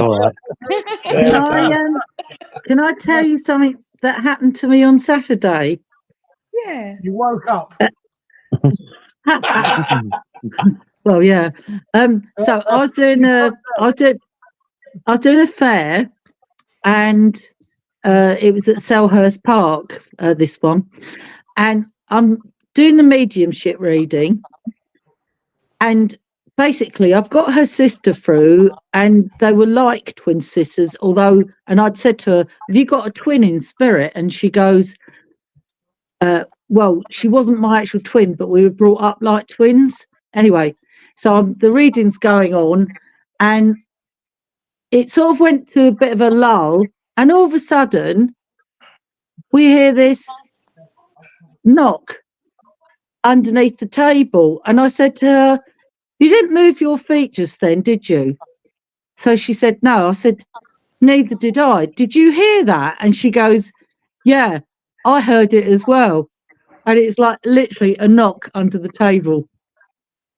all right. Can I tell you something that happened to me on Saturday? Yeah. You woke up. Well, yeah. So I was doing a fair, and it was at Selhurst Park. This one, and I'm doing the mediumship reading, and basically I've got her sister through, and they were like twin sisters. And I'd said to her, "Have you got a twin in spirit?" And she goes, well, she wasn't my actual twin, but we were brought up like twins. Anyway, so the reading's going on, and it sort of went to a bit of a lull, and all of a sudden we hear this knock underneath the table. And I said to her, "You didn't move your feet just then, did you?" So she said, "No." I said, "Neither did I. Did you hear that?" And she goes, "Yeah, I heard it as well." And it's like literally a knock under the table.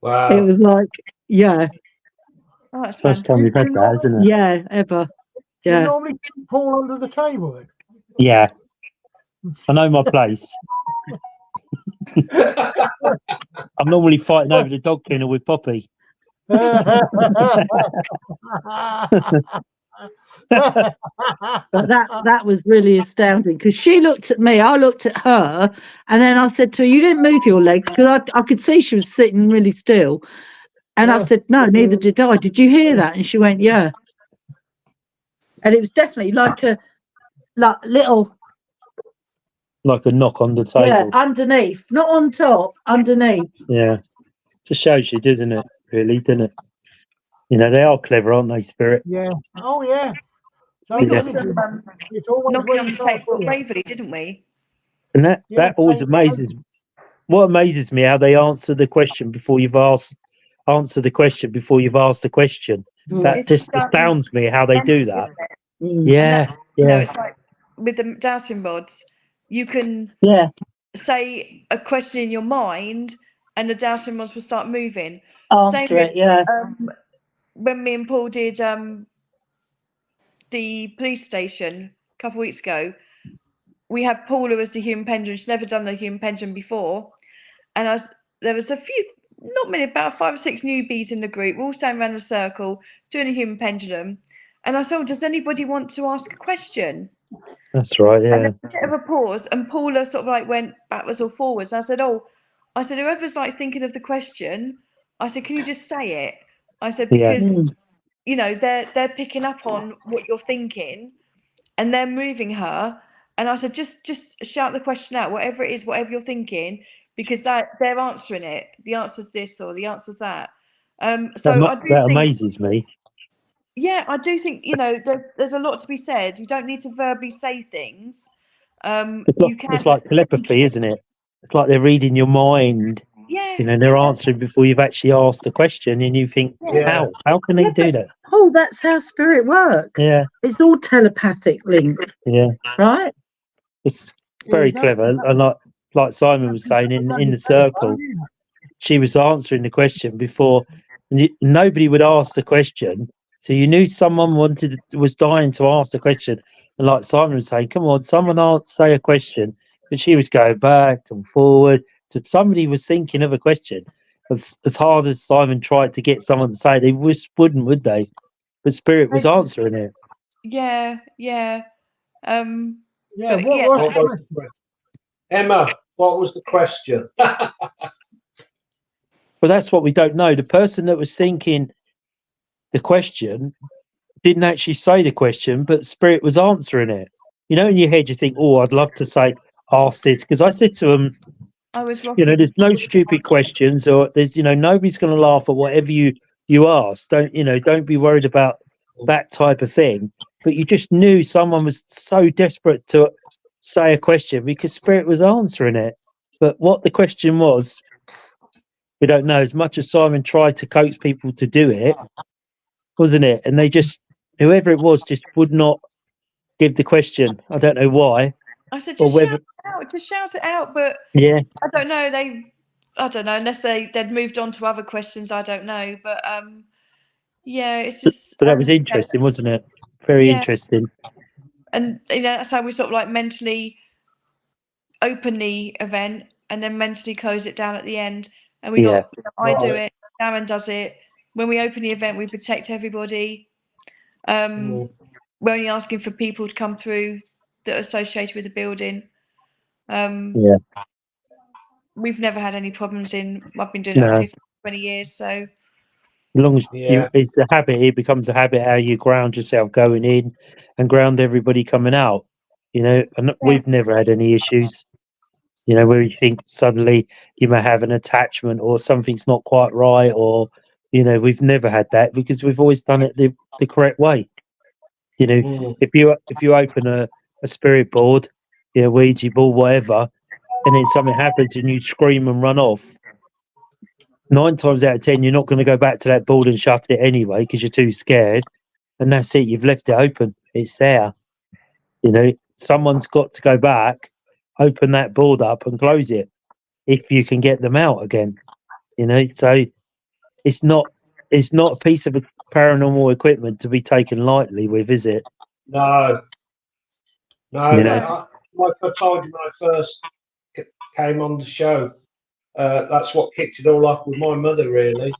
Wow. It was like, yeah. Oh, that's First time we've had that, isn't it? Yeah, ever. You Yeah. normally keep Paul under the table then. Yeah. I know my place. I'm normally fighting over the dog kennel with Poppy. But that was really astounding, because she looked at me, I looked at her, and then I said to her, "You didn't move your legs," because I could see she was sitting really still. And I said, "No, neither did I. Did you hear that?" And she went, "Yeah." And it was definitely like a little, like a knock on the table. Yeah, underneath, not on top, underneath. Yeah. Just shows you, doesn't it? Really, doesn't it? You know, they are clever, aren't they, Spirit? Yeah. Oh, yeah. So We got Yes. some it's always knocking when on you the start table at doing it. Waverley, didn't we? And that Yeah, always they- amazes. What amazes me, how they answer the question before you've answer the question before you've asked the question. That It's just astounds me how they do that. Mm. Yeah, You know, yeah, it's like with the dowsing rods, you can Yeah. say a question in your mind and the dowsing rods will start moving. Answer it, yeah. When me and Paul did the police station a couple of weeks ago, we had Paula as the human pendulum. She's never done the human pendulum before. And there was a few, not many, about 5 or 6 newbies in the group. We're all standing around in a circle doing a human pendulum. And I said, "Oh, does anybody want to ask a question?" that's right. And Yeah, then a bit of a pause, and Paula sort of like went backwards or forwards. And I said, whoever's like thinking of the question, I said, "Can you just say it?" I said, yeah. because you know they're picking up on what you're thinking, and they're moving her. And I said, just shout the question out, whatever it is, whatever you're thinking, because they're answering it. The answer's this or the answer's that. So I do That think, amazes me. yeah, I do think, you know, there's a lot to be said. You don't need to verbally say things. You can. It's like telepathy, isn't it? It's like they're reading your mind. Yeah. You know, they're answering before you've actually asked the question, and you think, Yeah. how can they do that? Oh, that's how spirit works. Yeah, It's all telepathic link, yeah. right? It's very Yeah, clever. And like Simon was saying in the circle, she was answering the question before, and nobody would ask the question. So you knew someone was dying to ask the question. And like Simon was saying, "Come on, someone say a question." But she was going back and forward. So somebody was thinking of a question. As hard as Simon tried to get someone to say, they wouldn't, would they? But Spirit was answering it. Yeah. Yeah, But what yeah, was the question? Emma, what was the question? But that's what we don't know. The person that was thinking the question didn't actually say the question, but Spirit was answering it. You know, in your head, you think, "Oh, I'd love to say, ask this." Because I said to him, I was you know, there's no stupid questions, or there's, you know, nobody's going to laugh at whatever you ask. Don't be worried about that type of thing. But you just knew someone was so desperate to say a question because Spirit was answering it. But what the question was, we don't know. As much as Simon tried to coax people to do it, wasn't it? And they just, whoever it was, just would not give the question. I don't know why. I said, Or just whether, shout it out, just shout it out. But yeah, I don't know. I don't know, unless they'd moved on to other questions. I don't know. But yeah, it's just. but that was interesting, wasn't it? Very interesting. And that's how we sort of like mentally open the event and then mentally close it down at the end. And we got, I do it, Darren does it. When we open the event, we protect everybody. We're only asking for people to come through that are associated with the building. We've never had any problems I've been doing it for 15, 20 years. So as long as it's a habit, it becomes a habit how you ground yourself going in and ground everybody coming out. And we've never had any issues. Where you think suddenly you may have an attachment or something's not quite right, or we've never had that because we've always done it the correct way. If you open a spirit board, Ouija board, whatever, and then something happens and you scream and run off, 9 times out of 10 you're not going to go back to that board and shut it anyway because you're too scared, and that's it. You've left it open. It's there. Someone's got to go back, open that board up and close it if you can get them out again. So it's not a piece of paranormal equipment to be taken lightly with, is it? No. Like I told you when I first came on the show, that's what kicked it all off with my mother, really.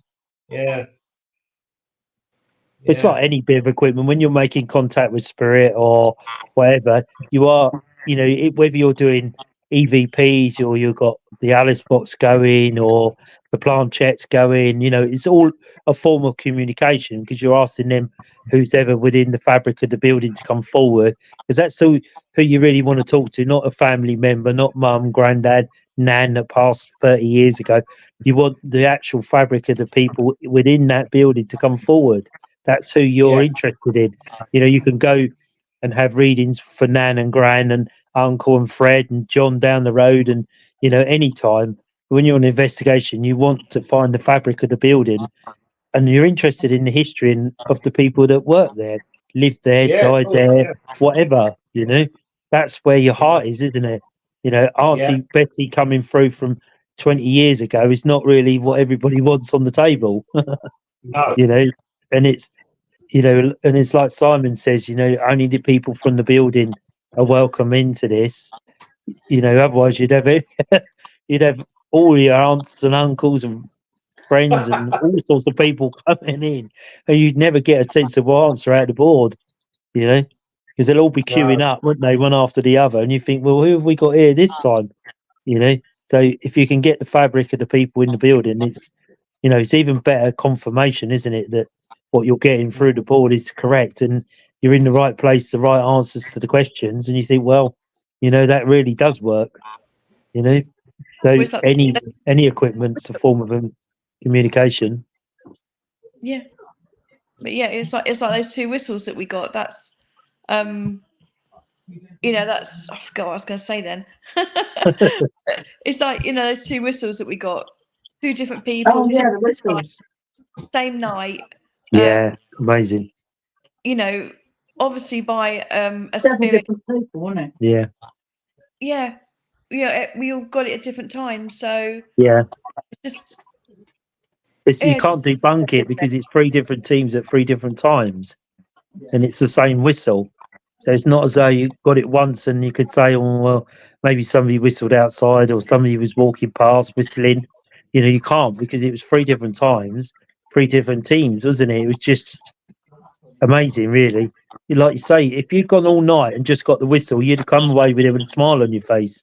It's like any bit of equipment. When you're making contact with spirit or whatever, you are, whether you're doing EVPs or you've got the Alice box going or the planchettes going, it's all a form of communication because you're asking them who's ever within the fabric of the building to come forward, because that's who you really want to talk to, not a family member, not mum, granddad, nan that passed 30 years ago. You want the actual fabric of the people within that building to come forward. That's who you're interested in. You can go and have readings for Nan and Gran and Uncle and Fred and John down the road, and anytime. When you're on investigation, you want to find the fabric of the building, and you're interested in the history of the people that work there, lived there, died there, whatever. That's where your heart is, isn't it? Auntie Betty coming through from 20 years ago is not really what everybody wants on the table. No. And it's and it's like Simon says, only the people from the building are welcome into this. Otherwise you'd have all your aunts and uncles and friends and all sorts of people coming in, and you'd never get a sensible answer out of the board, because they'll all be queuing up, wouldn't they, one after the other, and you think, well, who have we got here this time? So if you can get the fabric of the people in the building, it's it's even better confirmation, isn't it, that what you're getting through the board is correct and you're in the right place, the right answers to the questions, and you think, well, that really does work. So any equipment's a form of communication. Yeah, but it's like those 2 whistles that we got. That's that's, I forgot what I was going to say then. It's like those 2 whistles that we got, 2 different people. Oh yeah, the whistles. Same night. Amazing. Obviously by a 7 spirit. different people, wasn't it? Yeah. We all got it at different times, so you can't debunk it because it's 3 different teams at 3 different times, and it's the same whistle. So it's not as though you got it once and you could say, oh well, maybe somebody whistled outside or somebody was walking past whistling. You can't, because it was 3 different times, 3 different teams, wasn't it? It was just amazing, really. Like you say, if you'd gone all night and just got the whistle, you'd have come away with it with a smile on your face.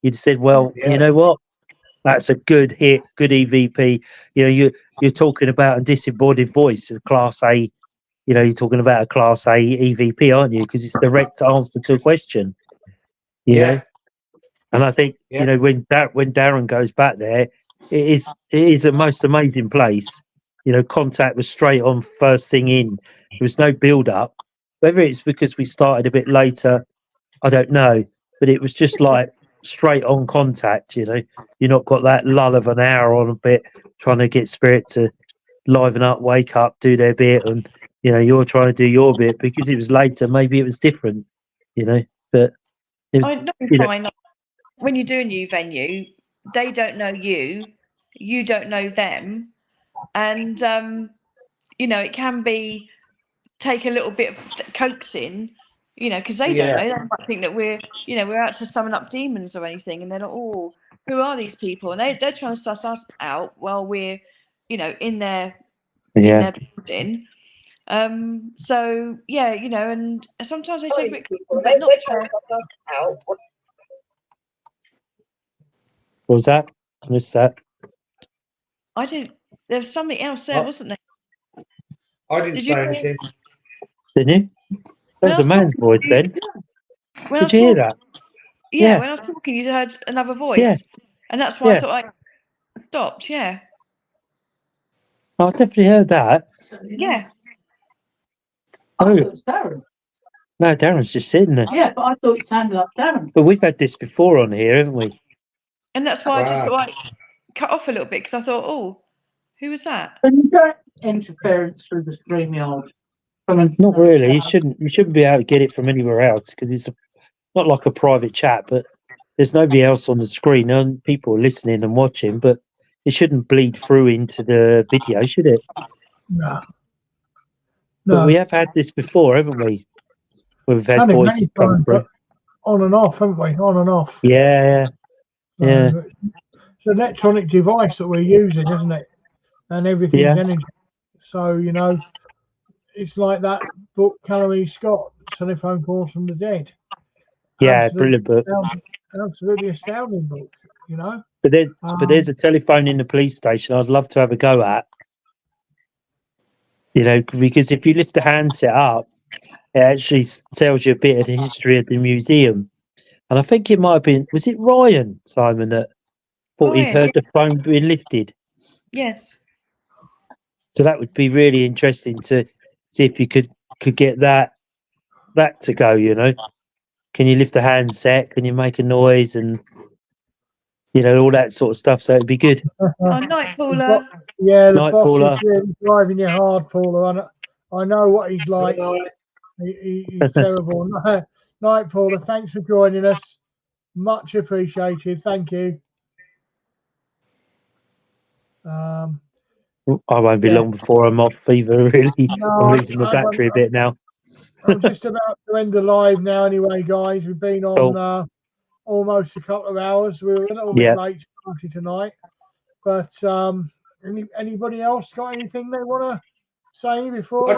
You'd have said, well, you know what? That's a good hit, good EVP. You're talking about a disembodied voice, a Class A. You're talking about a Class A EVP, aren't you? Because it's the direct answer to a question. And I think when Darren goes back there, it is the most amazing place. Contact was straight on, first thing in. There was no build up. Whether it's because we started a bit later, I don't know. but it was just like straight on contact. You know, you're not got that lull of an hour on a bit trying to get spirit to liven up, wake up, do their bit, and you know you're trying to do your bit because it was later. Maybe it was different, you know. But it was, I know, you know, fine. When you do a new venue, they don't know you, you don't know them, and you know, it can be take a little bit of coaxing, you know, because they don't know. They might think that we're, you know, we're out to summon up demons or anything, and they're like, oh, who are these people? And they're trying to suss us out while we're, you know, in their building. So yeah, you know, and sometimes they take a bit, but not. what was that? I missed that. I didn't. There was something else there, wasn't there? I didn't say anything. Didn't you? That was a man's voice then. Did you hear that? Yeah, when I was talking, you heard another voice. Yeah. And that's why I sort of stopped, yeah. I definitely heard that. Yeah. Oh, it was Darren. No, Darren's just sitting there. Yeah, but I thought it sounded like Darren. But we've had this before on here, haven't we? And that's why I just sort of cut off a little bit because I thought, oh, who was that? Can you get interference through the StreamYard? Not really. You shouldn't be able to get it from anywhere else because it's not like a private chat. But there's nobody else on the screen, and people are listening and watching. But it shouldn't bleed through into the video, should it? No. But we have had this before, haven't we? Where we've had voices come through. On and off, haven't we? On and off. Yeah. Yeah. It's an electronic device that we're using, isn't it? And everything's energy. So, you know, it's like that book, Callum Scott, Telephone Calls from the Dead. Yeah, brilliant book. Absolutely astounding book, you know. But there's a telephone in the police station I'd love to have a go at. You know, because if you lift the handset up, it actually tells you a bit of the history of the museum. And I think it might have been, was it Ryan, Simon, that thought he'd heard the phone being lifted? Yes. So that would be really interesting to see if you could get that to go, you know. Can you lift the handset? Can you make a noise? And, you know, all that sort of stuff. So it'd be good. Oh, night, Paula. Yeah, the night, boss Paula. is really driving you hard, Paula. I know what he's like. He's terrible. Night, Paula. Thanks for joining us. Much appreciated. Thank you. I won't be long before I'm off either, really. No, I'm losing my battery a bit now. I'm just about to end the live now anyway, guys. We've been on almost a couple of hours. We were a little bit late starting tonight. But anybody else got anything they want to say before?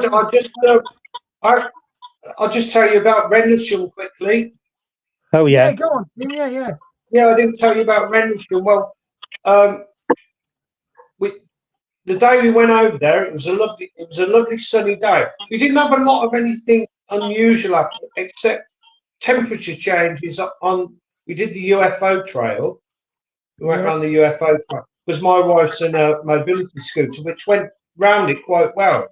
I'll just tell you about Rendlesham quickly. Oh, yeah. Yeah, go on. Yeah. Yeah, I didn't tell you about Rendlesham. Well, the day we went over there, it was a lovely sunny day. We didn't have a lot of anything unusual happen, except temperature changes we did the UFO trail. We went around the UFO trail because my wife's in a mobility scooter, which went round it quite well,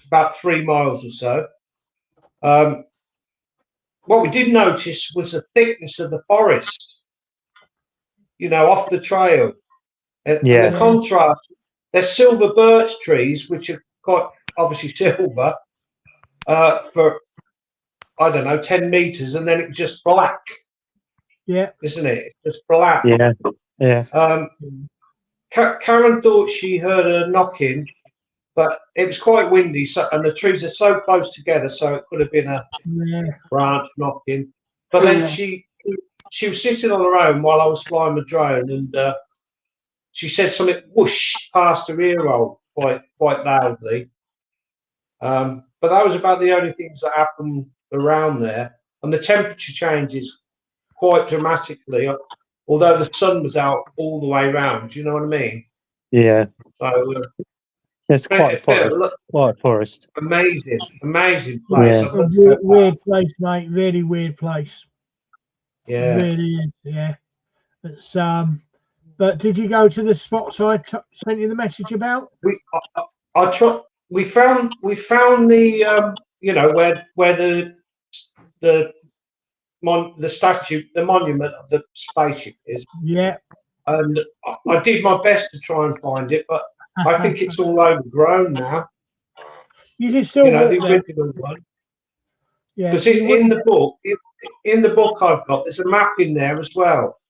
about 3 miles or so. What we did notice was the thickness of the forest, you know, off the trail. And the contrast, there's silver birch trees, which are quite obviously silver, for, I don't know, 10 meters, and then it's just black. Yeah. Isn't it? It's just black. Yeah. Karen thought she heard a knocking, but it was quite windy, and the trees are so close together, so it could have been a branch knocking. But then she was sitting on her own while I was flying the drone, and she said something whoosh past her ear hole quite loudly. But that was about the only things that happened around there. And the temperature changes quite dramatically, although the sun was out all the way round. You know what I mean? Yeah. So it's quite a forest. Amazing place. Yeah. Weird place, mate. Really weird place. Yeah. Really is. Yeah. It's But did you go to the spots I sent you the message about? We found the you know where the the statue, the monument of the spaceship is. Yeah. And I did my best to try and find it, but I think it's all overgrown now. You can still The walk there. original one. Yeah. Because in the book I've got, there's a map in there as well,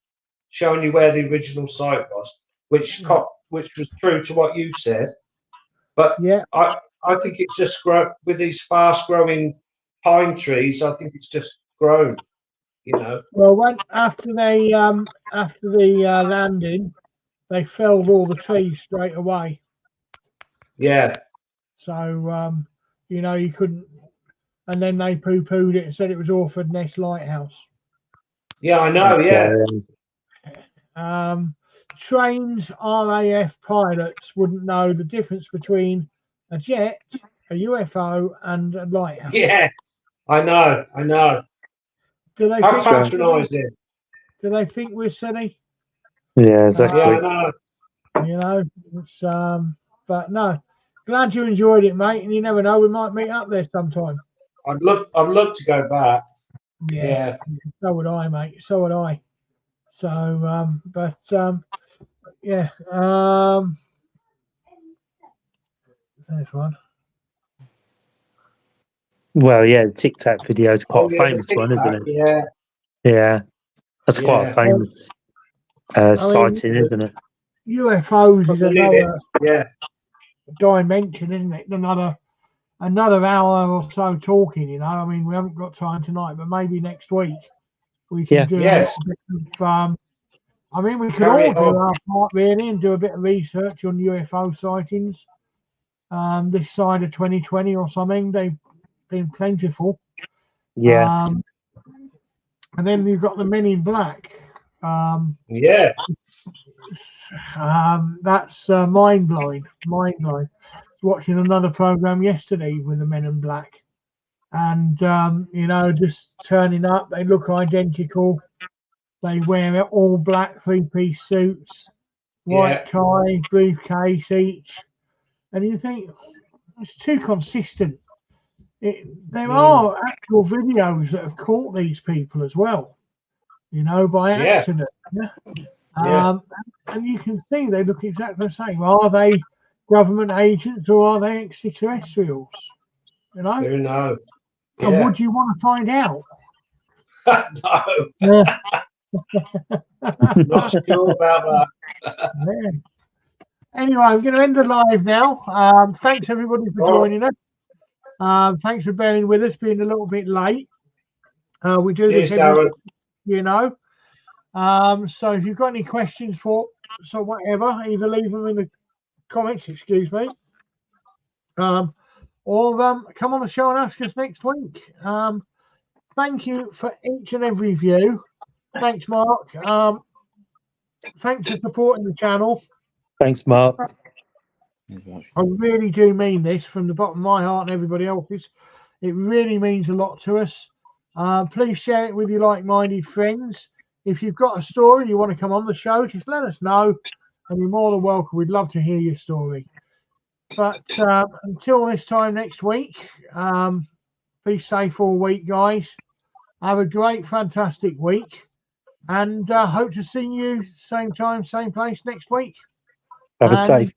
showing you where the original site was, which was true to what you said. But yeah, I think it's just with these fast-growing pine trees. I think it's just grown. Well, after the landing, they felled all the trees straight away. Yeah. So you couldn't. And then they poo-pooed it and said it was Orford Ness Lighthouse. Yeah, I know. Yeah. Trained RAF pilots wouldn't know the difference between a jet, a UFO, and a lighthouse. Yeah, I know. Do they How think patronising? Do they think we're silly? Yeah, exactly. Yeah, I know. It's but no. Glad you enjoyed it, mate. And you never know, we might meet up there sometime. I'd love to go back. Yeah. So would I, mate. So would I. So, yeah. There's one. Well, yeah, the Tic Tac video is quite a famous one, isn't it? Yeah. Yeah. That's quite a famous sighting, isn't it? UFOs is another dimension, isn't it? Another hour or so talking, I mean, we haven't got time tonight, but maybe next week we can do a bit of, I mean, we could all do our part really and do a bit of research on UFO sightings this side of 2020 or something. They've been plentiful. Yeah. And then you've got the Men in Black. That's mind-blowing. Watching another program yesterday with the Men in Black, and just turning up. They look identical. They wear all black three-piece suits, white tie, briefcase each, and you think it's too consistent. There are actual videos that have caught these people as well, by accident. And you can see they look exactly the same. Are they government agents or are they extraterrestrials? Who knows? And would you want to find out? No. Not sure about that. Anyway, I'm going to end the live now. Thanks everybody for joining us. Thanks for bearing with us, being a little bit late. We do this every week, so if you've got any questions for whatever, either leave them in the comments, or come on the show and ask us next week. Thank you for each and every view. Thanks, Mark. Thanks for supporting the channel. Thanks, Mark. I really do mean this from the bottom of my heart and everybody else's. It really means a lot to us. Please share it with your like-minded friends. If you've got a story you want to come on the show, just let us know, and you're more than welcome. We'd love to hear your story. But until this time next week, be safe all week, guys. Have a great, fantastic week, and hope to see you same time, same place next week. Have a safe week.